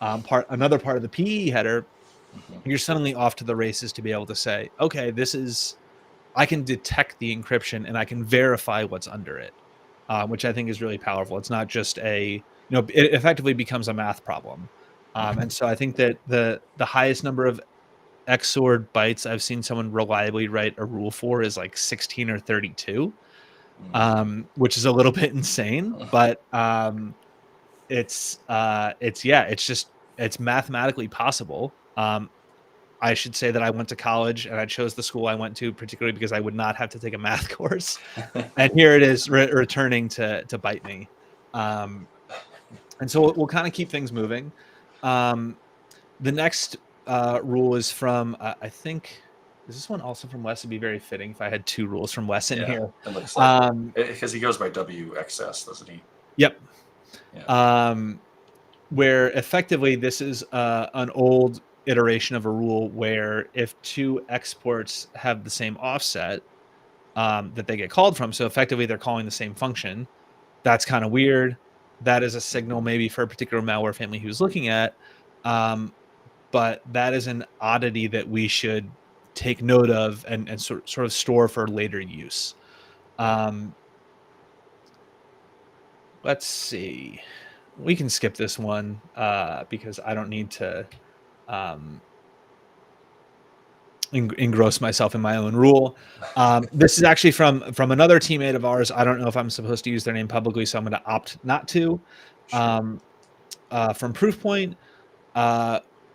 another part of the PE header. You're suddenly off to the races to be able to say, okay, I can detect the encryption and I can verify what's under it, which I think is really powerful. It's not just it effectively becomes a math problem. And so I think that the highest number of XORed bytes I've seen someone reliably write a rule for is like 16 or 32, which is a little bit insane, but it's mathematically possible. I should say that I went to college and I chose the school I went to particularly because I would not have to take a math course. And here it is returning to bite me. And so we'll kind of keep things moving. The next rule is from, I think, is this one also from Wes? It'd be very fitting if I had 2 rules from Wes in here. It looks like, because he goes by WXS, doesn't he? Yep. Yeah. Where effectively this is an old iteration of a rule where if 2 exports have the same offset that they get called from, so effectively they're calling the same function, that's kind of weird. That is a signal maybe for a particular malware family who's looking at, but that is an oddity that we should take note of and sort of store for later use. Let's see. We can skip this one because I don't need to engross myself in my own rule. This is actually from another teammate of ours. I don't know if I'm supposed to use their name publicly, so I'm going to opt not to. From Proofpoint,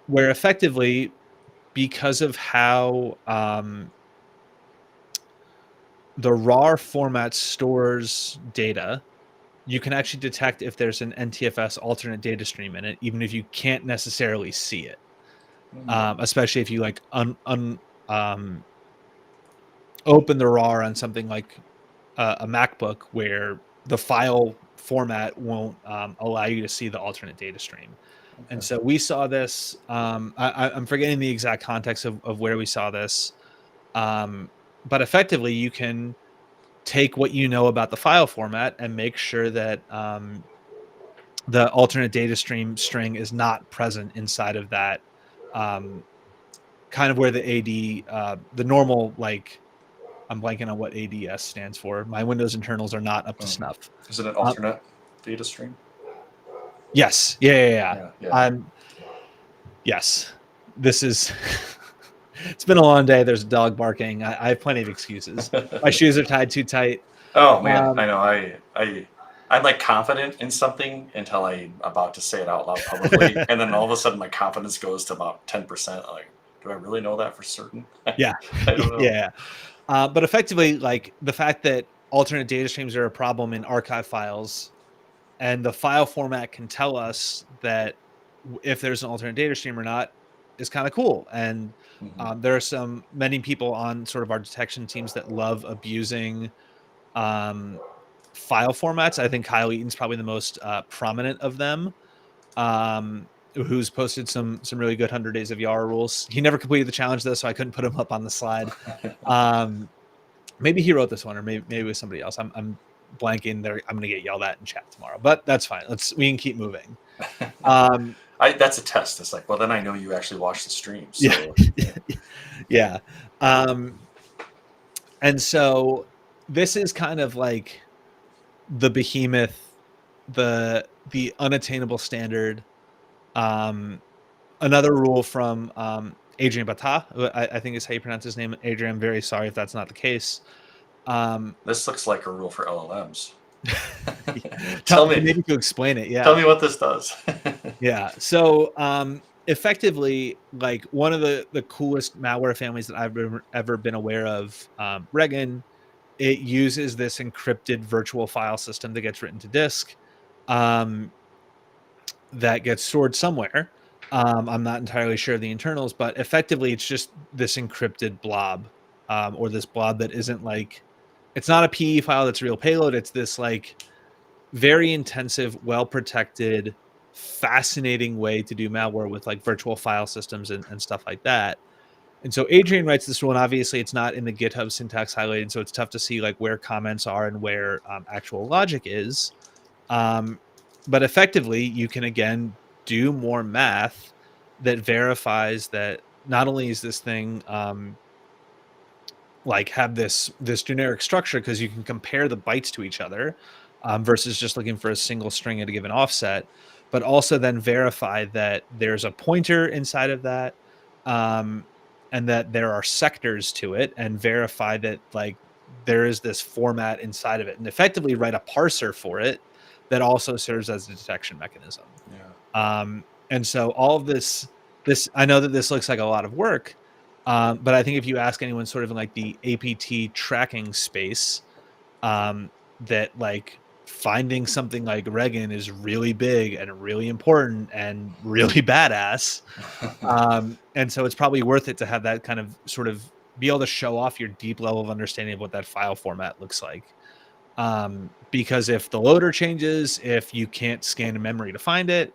where effectively, because of how the RAR format stores data, you can actually detect if there's an NTFS alternate data stream in it, even if you can't necessarily see it. Especially if you like open the RAR on something like a MacBook, where the file format won't allow you to see the alternate data stream. Okay. And so we saw this. I'm forgetting the exact context of where we saw this. but effectively, you can take what you know about the file format and make sure that the alternate data stream string is not present inside of that, kind of where the AD, the normal, like, I'm blanking on what ADS stands for. My Windows internals are not up to snuff. Is it an Uh, alternate data stream? yes. Yeah. Yeah. Yes. This is. It's been a long day. There's a dog barking. I have plenty of excuses. My shoes are tied too tight. Oh man, I know. I'm like confident in something until I'm about to say it out loud publicly, and then all of a sudden my confidence goes to about 10%. Like, do I really know that for certain? Yeah. I don't know. Yeah. But effectively, like, the fact that alternate data streams are a problem in archive files, and the file format can tell us that if there's an alternate data stream or not, is kind of cool. And there are many people on sort of our detection teams that love abusing file formats. I think Kyle Eaton's probably the most prominent of them, who's posted some really good 100 Days of Yara rules. He never completed the challenge though, so I couldn't put him up on the slide. Maybe he wrote this one, or maybe it was somebody else. I'm blanking there. I'm gonna get yelled at in chat tomorrow, but that's fine. We can keep moving. That's a test. It's like, well, then I know you actually watch the stream. So, yeah. And so this is kind of like the behemoth, the unattainable standard. Another rule from Adrian Bata, I think is how you pronounce his name. Adrian, I'm very sorry if that's not the case. This looks like a rule for LLMs. Tell me, maybe to explain it. Yeah. Tell me what this does. Yeah. So effectively, like, one of the coolest malware families that I've ever been aware of, Regan, it uses this encrypted virtual file system that gets written to disk, that gets stored somewhere. I'm not entirely sure of the internals, but effectively it's just this encrypted blob, or this blob that isn't like, it's not a PE file that's real payload. It's this like very intensive, well-protected, fascinating way to do malware with like virtual file systems and stuff like that. And so Adrian writes this rule, and obviously it's not in the GitHub syntax highlighted, so it's tough to see like where comments are and where actual logic is. But effectively, you can again do more math that verifies that not only is this thing like have this generic structure, because you can compare the bytes to each other, versus just looking for a single string at a given offset, but also then verify that there's a pointer inside of that, and that there are sectors to it, and verify that like there is this format inside of it, and effectively write a parser for it that also serves as a detection mechanism. Yeah. And so all of this, I know that this looks like a lot of work, but I think if you ask anyone sort of in like the APT tracking space, that like finding something like Regan is really big and really important and really badass. And so it's probably worth it to have that kind of sort of be able to show off your deep level of understanding of what that file format looks like. Because if the loader changes, if you can't scan a memory to find it,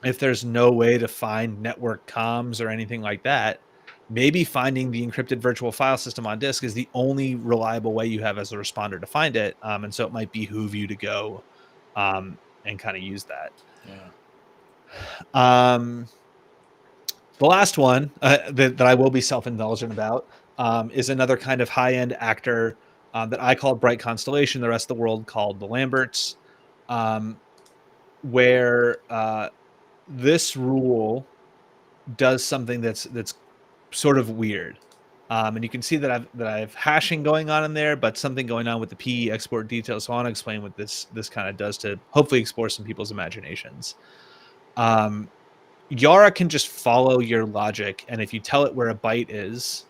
if there's no way to find network comms or anything like that, maybe finding the encrypted virtual file system on disk is the only reliable way you have as a responder to find it. And so it might behoove you to go and kind of use that. Yeah. The last one that I will be self-indulgent about is another kind of high-end actor that I called Bright Constellation. The rest of the world called the Lamberts, where this rule does something that's sort of weird. And you can see that I have hashing going on in there, but something going on with the PE export details. So I want to explain what this kind of does to hopefully explore some people's imaginations. Yara can just follow your logic, and if you tell it where a byte is,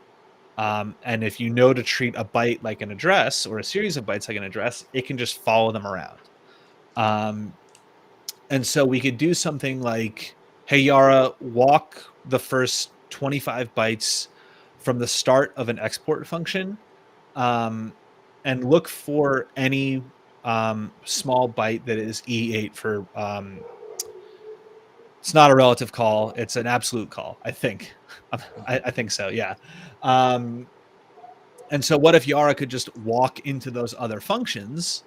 and if you know to treat a byte like an address or a series of bytes like an address, it can just follow them around. And so we could do something like, hey, Yara, walk the first 25 bytes from the start of an export function, and look for any small byte that is E8 for... it's not a relative call. It's an absolute call, I think. I think so, yeah. And so what if Yara could just walk into those other functions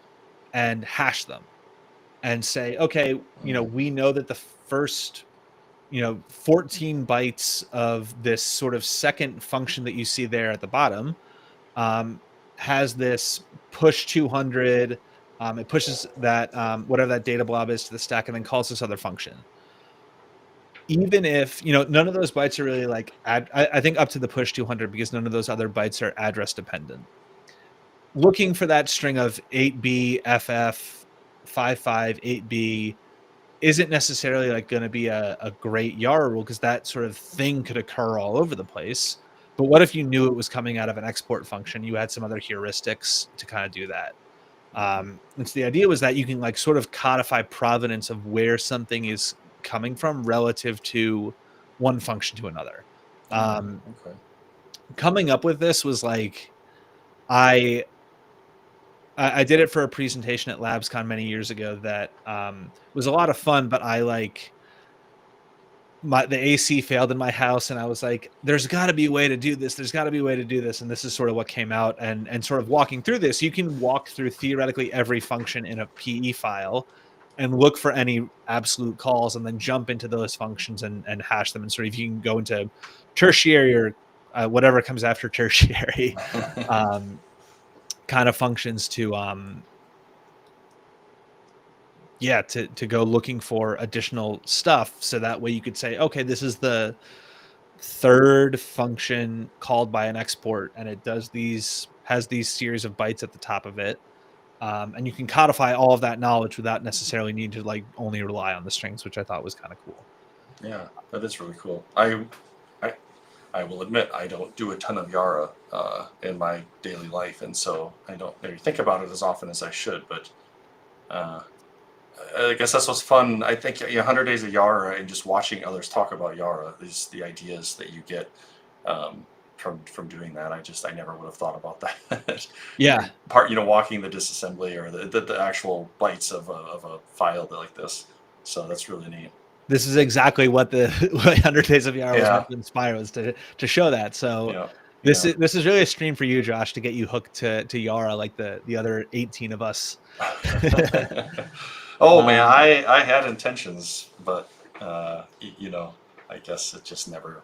and hash them and say, okay, we know that the first 14 bytes of this sort of second function that you see there at the bottom has this push 200. It pushes that whatever that data blob is to the stack and then calls this other function. Even if none of those bytes are really like I think up to the push 200, because none of those other bytes are address dependent. Looking for that string of 8B FF 55 8B isn't necessarily like going to be a great Yara rule, because that sort of thing could occur all over the place. But what if you knew it was coming out of an export function? You had some other heuristics to kind of do that. And so the idea was that you can like sort of codify provenance of where something is coming from relative to one function to another. Okay. Coming up with this was like, I did it for a presentation at LabsCon many years ago that was a lot of fun, but I like the AC failed in my house, and I was like, there's got to be a way to do this. There's got to be a way to do this. And this is sort of what came out. And sort of walking through this, you can walk through theoretically every function in a PE file and look for any absolute calls and then jump into those functions and hash them. And sort of you can go into tertiary or whatever comes after tertiary kind of functions to to go looking for additional stuff, so that way you could say, okay, this is the third function called by an export, and it has these series of bytes at the top of it, and you can codify all of that knowledge without necessarily needing to like only rely on the strings, which I thought was kind of cool. Yeah, that is really cool. I will admit I don't do a ton of Yara in my daily life, and so I don't maybe think about it as often as I should. But I guess that's what's fun. I think 100 Days of Yara and just watching others talk about Yara is the ideas that you get from doing that. I never would have thought about that. Yeah. Walking the disassembly or the actual bytes of a file like this. So that's really neat. This is exactly what the 100 Days of Yara was meant to inspire, was to show that. So this is really a stream for you, Josh, to get you hooked to Yara like the other 18 of us. Oh man, I had intentions, but I guess it just never.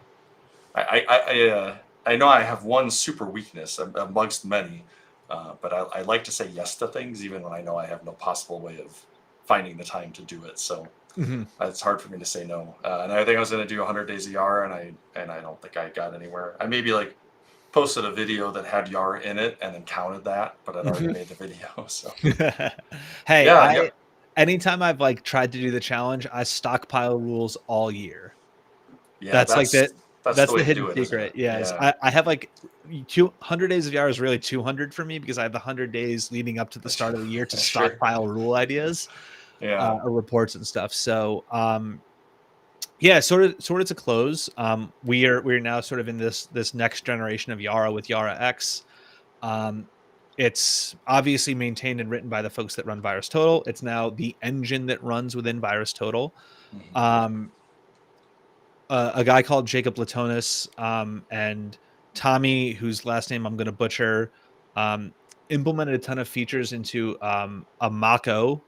I know I have one super weakness amongst many, but I like to say yes to things even when I know I have no possible way of finding the time to do it. So it's hard for me to say no. And I think I was going to do 100 Days of Yara, and I don't think I got anywhere. I maybe like posted a video that had Yara in it and then counted that, but I'd already made the video. So hey, anytime I've like tried to do the challenge, I stockpile rules all year. Yeah, that's like that. That's the hidden it, secret. Yeah. I have like 200 Days of Yara is really 200 for me, because I have the 100 days leading up to the start of the year to stockpile rule ideas, or reports and stuff. So sort of to close. We're now sort of in this next generation of Yara with Yara X. It's obviously maintained and written by the folks that run VirusTotal. It's now the engine that runs within VirusTotal. A guy called Jacob Latonis and Tommy, whose last name I'm going to butcher, implemented a ton of features into a Mako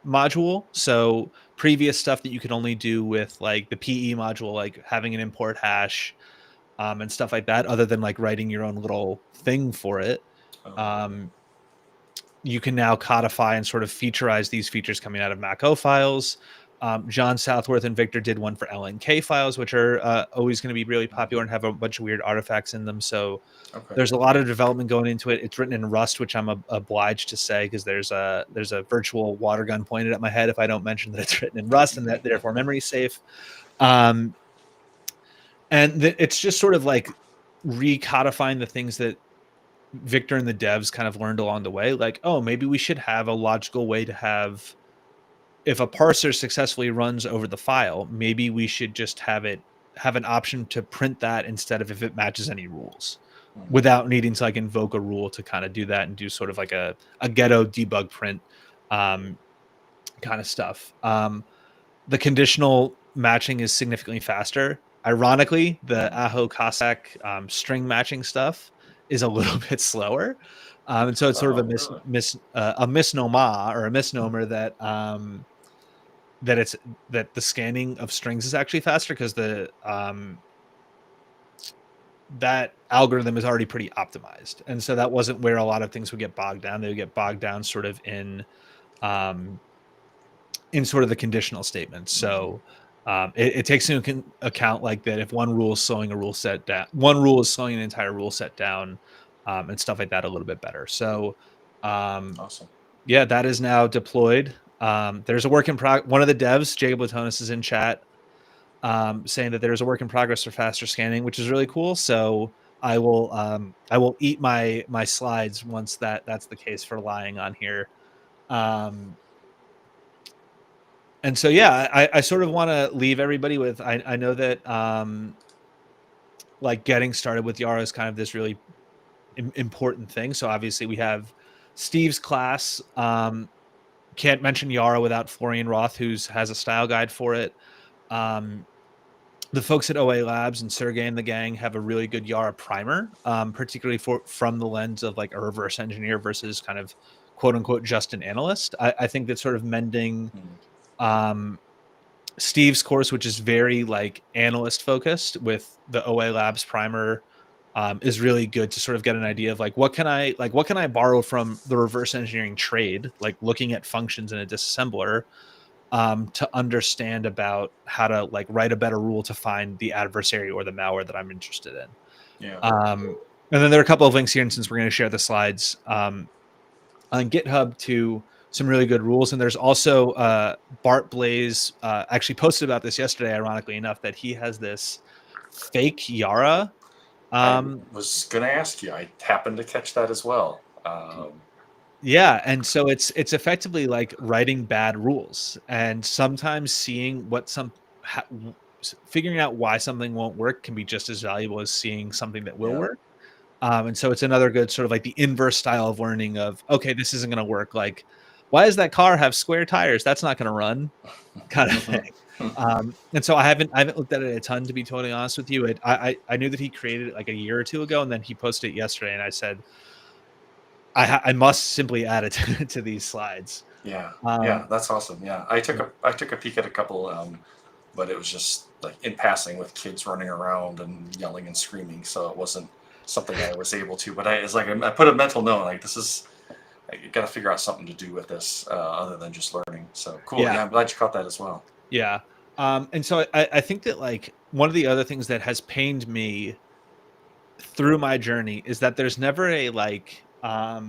module. So previous stuff that you could only do with like the PE module, like having an import hash and stuff like that, other than like writing your own little thing for it. You can now codify and sort of featureize these features coming out of Mako files. John Southworth and Victor did one for LNK files, which are always going to be really popular and have a bunch of weird artifacts in them. So there's a lot of development going into it. It's written in Rust, which I'm obliged to say, because there's a virtual water gun pointed at my head if I don't mention that it's written in Rust and that therefore memory safe. And it's just sort of like recodifying the things that Victor and the devs kind of learned along the way. Like, oh, maybe we should have a logical way to have, if a parser successfully runs over the file, maybe we should just have an option to print that instead of if it matches any rules, without needing to like invoke a rule to kind of do that and do sort of like a ghetto debug print kind of stuff. The conditional matching is significantly faster. Ironically, the Aho Cossack string matching stuff is a little bit slower. And so it's sort of a misnomer or a misnomer that that the scanning of strings is actually faster because the that algorithm is already pretty optimized. And so that wasn't where a lot of things would get bogged down. They would get bogged down sort of in sort of the conditional statements. So it takes into account like that if one rule is slowing a rule set down, one rule is slowing an entire rule set down, and stuff like that a little bit better. So Awesome. yeah, that is now deployed. There's a work in progress. One of the devs, Jacob Latonis, is in chat saying that there's a work in progress for faster scanning, which is really cool. So I will eat my slides once that's the case for lying on here. And so, yeah, I sort of want to leave everybody with, I know that like getting started with Yara is kind of this really important thing. So obviously we have Steve's class. Can't mention Yara without Florian Roth, has a style guide for it. The folks at OA Labs and Sergey and the gang have a really good Yara primer, particularly from the lens of like a reverse engineer versus kind of quote unquote just an analyst. I think that sort of mending Steve's course, which is very like analyst focused, with the OA Labs primer, is really good to sort of get an idea of like what can I borrow from the reverse engineering trade, like looking at functions in a disassembler, to understand about how to like write a better rule to find the adversary or the malware that I'm interested in. Yeah. And then there are a couple of links here, and since we're going to share the slides on GitHub to some really good rules. And there's also Bart Blaze actually posted about this yesterday, ironically enough, that he has this fake Yara. I was going to ask you. I happened to catch that as well. Yeah, and so it's effectively like writing bad rules, and sometimes seeing what figuring out why something won't work can be just as valuable as seeing something that will work. And so it's another good sort of like the inverse style of learning of, okay, this isn't going to work. Like, why does that car have square tires? That's not going to run, kind of thing. And so I haven't looked at it a ton, to be totally honest with you. I knew that he created it like a year or two ago, and then he posted it yesterday, and I said, I must simply add it to these slides. Yeah, that's awesome. Yeah, I took a peek at a couple, but it was just like in passing with kids running around and yelling and screaming, so it wasn't something I was able to. But I put a mental note like you got to figure out something to do with this other than just learning. So cool. Yeah, I'm glad you caught that as well. Yeah, and so I think that like one of the other things that has pained me through my journey is that there's never a like a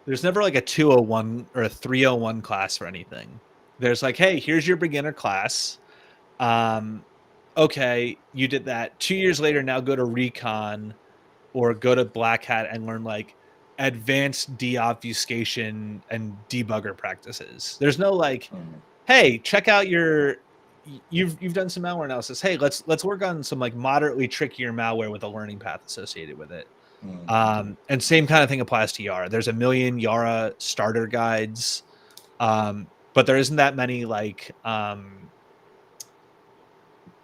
201 or a 301 class for anything. There's like, hey, here's your beginner class. Okay, you did that. 2 years later, now go to Recon or go to Black Hat and learn like advanced deobfuscation and debugger practices. There's no like, hey, check out you've done some malware analysis. Hey, let's work on some like moderately trickier malware with a learning path associated with it. And same kind of thing applies to Yara. There's a million Yara starter guides, but there isn't that many like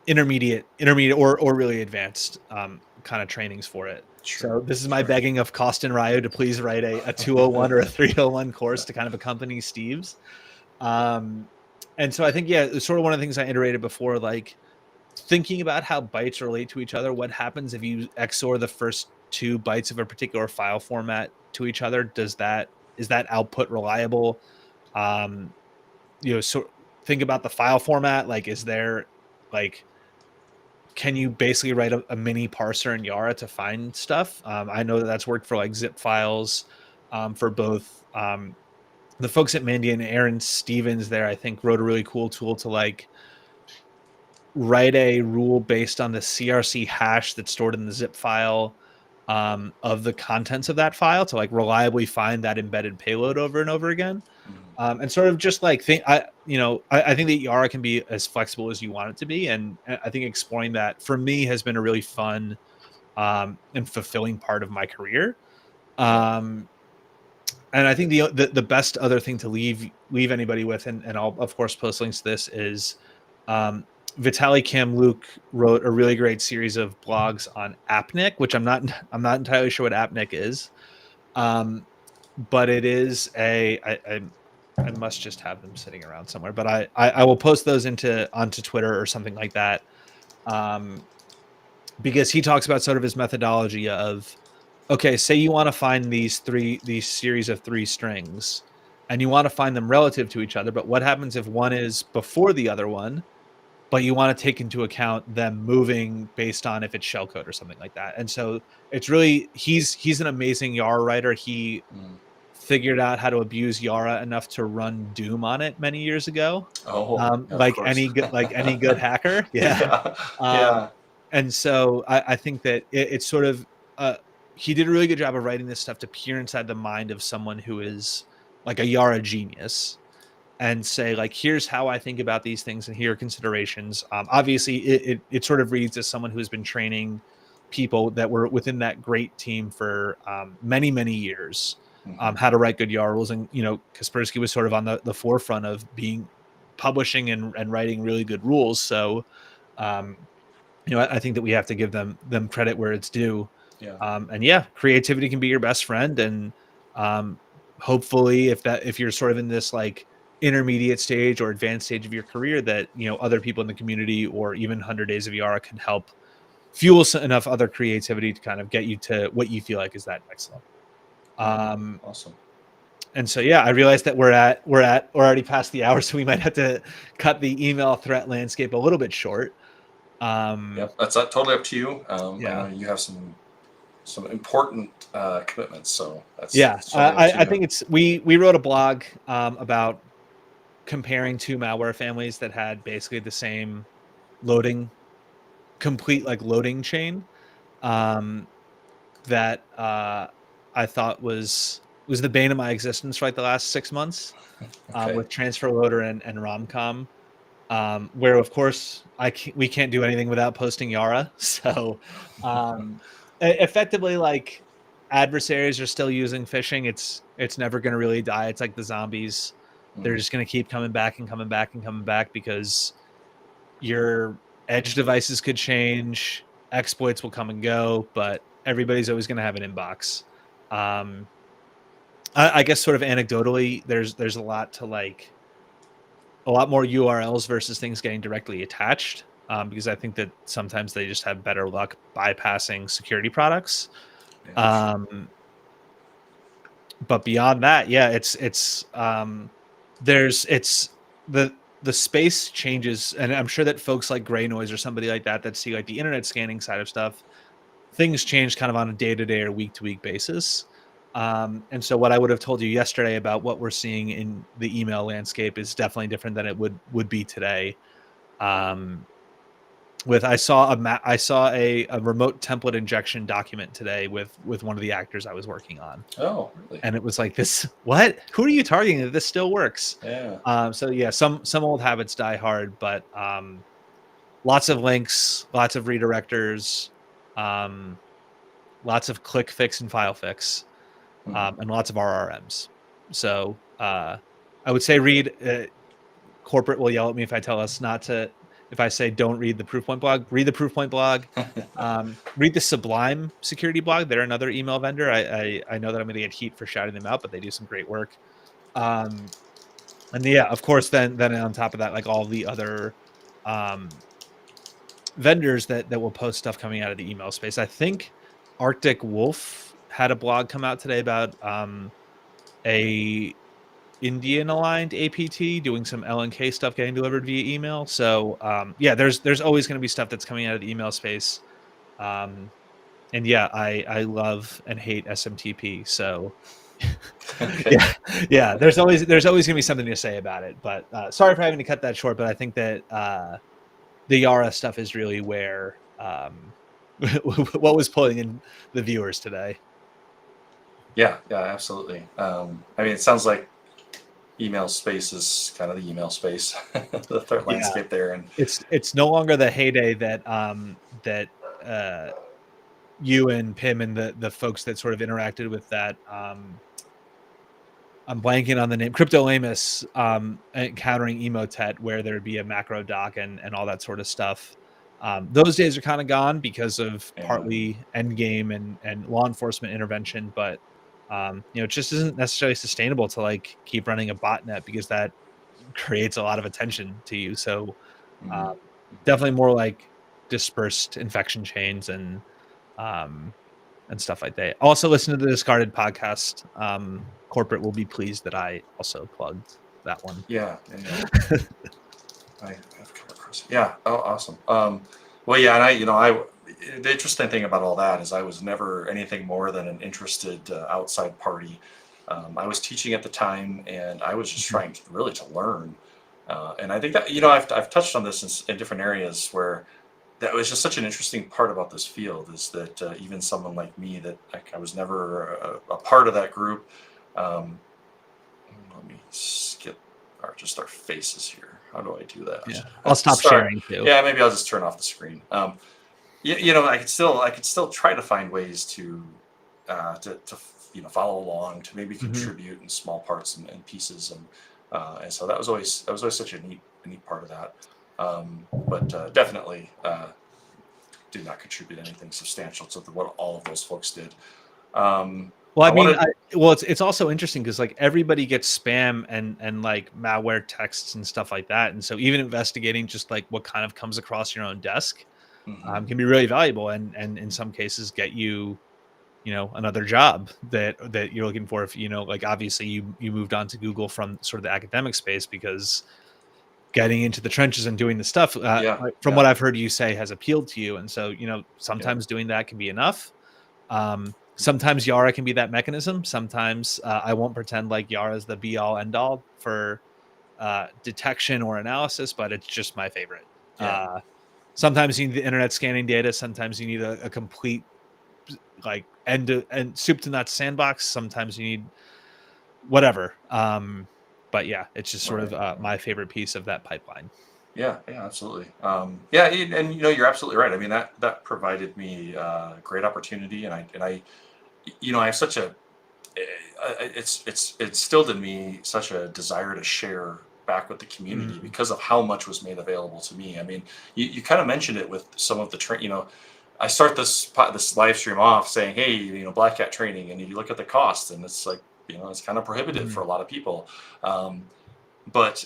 intermediate or really advanced kind of trainings for it. So this is my begging of Costin Ryo to please write a 201 or a 301 course to kind of accompany Steve's. And so I think, yeah, it's sort of one of the things I iterated before, like thinking about how bytes relate to each other. What happens if you XOR the first 2 bytes of a particular file format to each other? Is that output reliable? So think about the file format. Like, is there like, can you basically write a mini parser in Yara to find stuff? I know that's worked for like zip files, for both. The folks at Mandy and Aaron Stevens there, I think, wrote a really cool tool to like write a rule based on the CRC hash that's stored in the zip file of the contents of that file to like reliably find that embedded payload over and over again. And sort of just like I think that Yara can be as flexible as you want it to be. And I think exploring that for me has been a really fun and fulfilling part of my career. And I think the best other thing to leave anybody with, and I'll of course post links to this, is Vitaly Kamluk wrote a really great series of blogs on Apnik, which I'm not entirely sure what Apnik is, but it is I must just have them sitting around somewhere, but I will post those onto Twitter or something like that, because he talks about sort of his methodology of, okay, say you want to find these series of 3 strings, and you want to find them relative to each other, but what happens if one is before the other one, but you want to take into account them moving based on if it's shellcode or something like that? And so it's really, he's an amazing Yara writer. He figured out how to abuse Yara enough to run Doom on it many years ago. Of course. Like any good hacker. Yeah. Yeah. Um, Yeah. and so I think that it's sort of, he did a really good job of writing this stuff to peer inside the mind of someone who is like a Yara genius and say, like, here's how I think about these things and here are considerations. Obviously it sort of reads as someone who's been training people that were within that great team for many years, how to write good Yara rules. And, Kaspersky was sort of on the forefront of publishing and writing really good rules. So, I think that we have to give them credit where it's due. Yeah. And creativity can be your best friend. And hopefully if you're sort of in this like intermediate stage or advanced stage of your career, that, other people in the community or even 100 Days of Yara can help fuel enough other creativity to kind of get you to what you feel like is that next level. Awesome. And so, I realized that we're already past the hour, so we might have to cut the email threat landscape a little bit short. Yep, that's totally up to you. I know you have some important commitments, so that's I think it's we wrote a blog about comparing 2 malware families that had basically the same complete loading chain, that I thought was the bane of my existence for like the last 6 months, with transfer loader and romcom. Where of course we can't do anything without posting Yara. So effectively, like, adversaries are still using phishing. It's never going to really die. It's like the zombies. They're just going to keep coming back and coming back and coming back because your edge devices could change, exploits will come and go, but everybody's always going to have an inbox. I guess sort of anecdotally, there's a lot to like, a lot more URLs versus things getting directly attached, because I think that sometimes they just have better luck bypassing security products. But beyond that, the space changes, and I'm sure that folks like Gray Noise or somebody like that see like the internet scanning side of stuff, things change kind of on a day-to-day or week-to-week basis. And so what I would have told you yesterday about what we're seeing in the email landscape is definitely different than it would be today. I saw a remote template injection document today with one of the actors I was working on. Oh, really? And it was like, this, what? Who are you targeting? This still works. Yeah. Some old habits die hard, but lots of links, lots of redirectors, lots of click fix and file fix, and lots of RRMs. So I would say read. Corporate will yell at me if I tell us not to. If I say don't read the Proofpoint blog, read the Proofpoint blog. Read the Sublime security blog. They're another email vendor. I know that I'm going to get heat for shouting them out, but they do some great work. And of course, then on top of that, like all the other vendors that will post stuff coming out of the email space. I think Arctic Wolf had a blog come out today about a Indian aligned APT doing some LNK stuff getting delivered via email. So there's always going to be stuff that's coming out of the email space. I love and hate SMTP. So there's always going to be something to say about it. But sorry for having to cut that short. But I think that the Yara stuff is really where what was pulling in the viewers today. Yeah, absolutely. I mean, it sounds like email space is kind of the email space, the threat landscape there, and it's no longer the heyday that you and Pim and the folks that sort of interacted with that I'm blanking on the name, Cryptolamus, encountering Emotet, where there'd be a macro doc and all that sort of stuff. Those days are kind of gone because of partly endgame and law enforcement intervention, but it just isn't necessarily sustainable to like keep running a botnet because that creates a lot of attention to you. So um, definitely more like dispersed infection chains um, and stuff like that. Also listen to the Discarded podcast. Corporate will be pleased that I also plugged that one. Yeah. I've come across it. Yeah. Oh, awesome. Well, yeah, and the interesting thing about all that is I was never anything more than an interested outside party. I was teaching at the time, and I was just trying to learn. And I think that I've touched on this in different areas where that was just such an interesting part about this field is that even someone like me that I was never a part of that group. Um, Let me skip our faces here. How do I do that? Yeah, I'll stop sharing too. Yeah, maybe I'll just turn off the screen. I could still try to find ways to follow along, to maybe contribute in small parts and pieces, and so that was always such a neat part of that. But definitely did not contribute anything substantial to what all of those folks did. It's also interesting because like everybody gets spam and like malware texts and stuff like that, and so even investigating just like what kind of comes across your own desk can be really valuable, and in some cases get you another job that you're looking for. If like obviously you moved on to Google from sort of the academic space because getting into the trenches and doing the stuff from what I've heard you say has appealed to you, and so sometimes doing that can be enough. Sometimes Yara can be that mechanism. Sometimes I won't pretend like Yara is the be all end all for detection or analysis, but it's just my favorite. Sometimes you need the internet scanning data. Sometimes you need a complete like end to end soup to nuts sandbox. Sometimes you need whatever. But yeah, it's just sort of my favorite piece of that pipeline. Yeah, absolutely. And you're absolutely right. I mean, that provided me great opportunity, and I have such it's instilled in me such a desire to share back with the community because of how much was made available to me. I mean, you kind of mentioned it with some of the I start this live stream off saying, hey, Black Hat training, and you look at the cost, and it's like, it's kind of prohibitive for a lot of people. But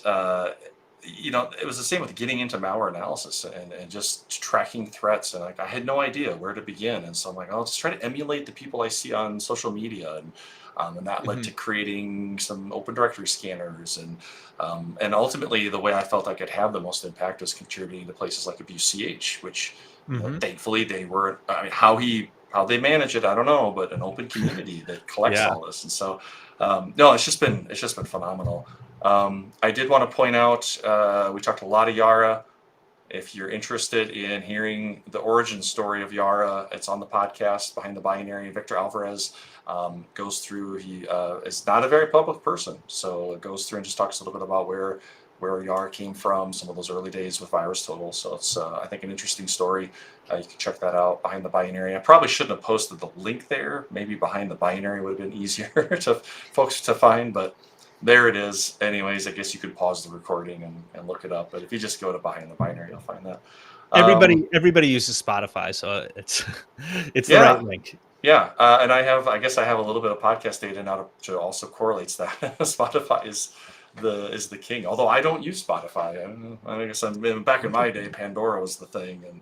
it was the same with getting into malware analysis and just tracking threats. And like, I had no idea where to begin. And so I'm like, I'll just try to emulate the people I see on social media. And that led to creating some open directory scanners. And ultimately, the way I felt I could have the most impact was contributing to places like AbuseCH, which thankfully they were, I mean, how they manage it, I don't know, but an open community that collects all this. And so, no, it's just been phenomenal. I did want to point out, we talked a lot of Yara. If you're interested in hearing the origin story of Yara, it's on the podcast, Behind the Binary. Victor Alvarez goes through, he is not a very public person, so it goes through and just talks a little bit about where Yara came from, some of those early days with VirusTotal. So it's, I think, an interesting story. You can check that out, Behind the Binary. I probably shouldn't have posted the link there. Maybe Behind the Binary would have been easier to folks to find, but there it is. Anyways, I guess you could pause the recording and look it up. But if you just go to Behind the Binary, you'll find that. Everybody uses Spotify, so it's the right link. Yeah, and I guess I have a little bit of podcast data now to also correlates that. Spotify is the king. Although I don't use Spotify. I guess back in my day, Pandora was the thing. And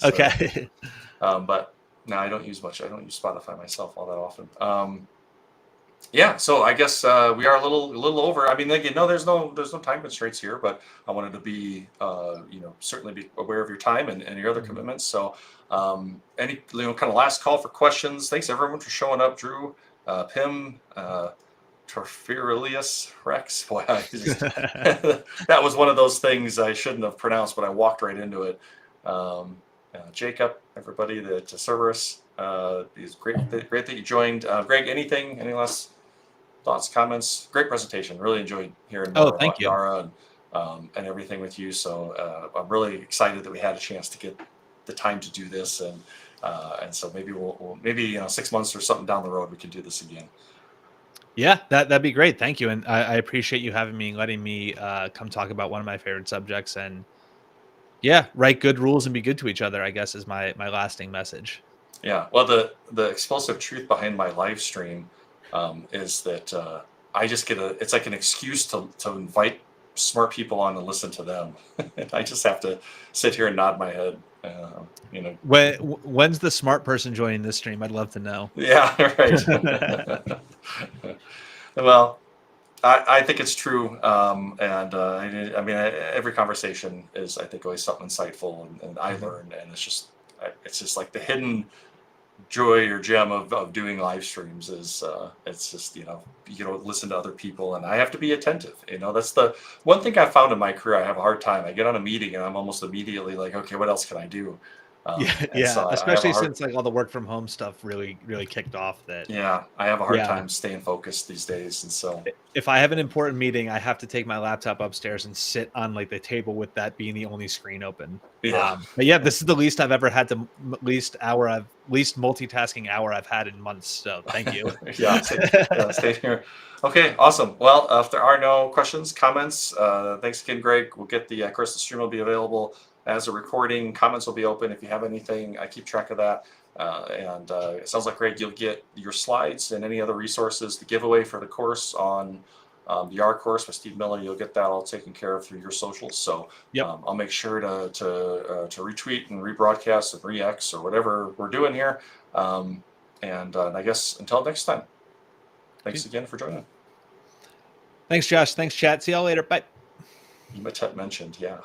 okay. But no, I don't use much. I don't use Spotify myself all that often. Yeah, so I guess we are a little over. I mean, again, there's no time constraints here, but I wanted to be, certainly be aware of your time and your other commitments. So, any kind of last call for questions. Thanks everyone for showing up, Drew, Pim, Torfirilius Rex. Boy, that was one of those things I shouldn't have pronounced, but I walked right into it. Jacob, everybody, the Cerberus. It's great that you joined. Greg, any last thoughts, comments? Great presentation. Really enjoyed hearing more about Yara and everything with you. So I'm really excited that we had a chance to get the time to do this, and so maybe we'll 6 months or something down the road we can do this again. Yeah, that'd be great. Thank you, and I appreciate you having me and letting me come talk about one of my favorite subjects. And yeah, write good rules and be good to each other, I guess, is my lasting message. Yeah. Well, the explosive truth behind my live stream is that I just get it's like an excuse to invite smart people on and listen to them. I just have to sit here and nod my head. You know. When's the smart person joining this stream? I'd love to know. Yeah. Right. Well, I think it's true, and I mean, every conversation is, I think, always something insightful, and I Mhm. learn, and it's just like the hidden joy or gem of doing live streams is it's just listen to other people, and I have to be attentive. That's the one thing I found in my career. I have a hard time. I get on a meeting and I'm almost immediately like, okay, what else can I do? Yeah, And so yeah. I have a Especially hard since like all the work from home stuff really kicked off. That yeah, I have a hard yeah. time staying focused these days, and so If I have an important meeting, I have to take my laptop upstairs and sit on like the table with that being the only screen open. yeah. But yeah, this is the least I've ever had to least multitasking hour I've had in months. So thank you. Yeah, stay here. Okay, awesome. Well, if there are no questions, comments, thanks again, Greg. We'll get of course, the stream will be available as a recording. Comments will be open. If you have anything, I keep track of that. And it sounds like, Greg, you'll get your slides and any other resources, the giveaway for the course on the Yara course with Steve Miller. You'll get that all taken care of through your socials. So Yep. I'll make sure to retweet and rebroadcast and re-X or whatever we're doing here. And I guess until next time, thanks again for joining. Thanks, Josh. Thanks, chat. See y'all later. Bye. Ematep mentioned, yeah.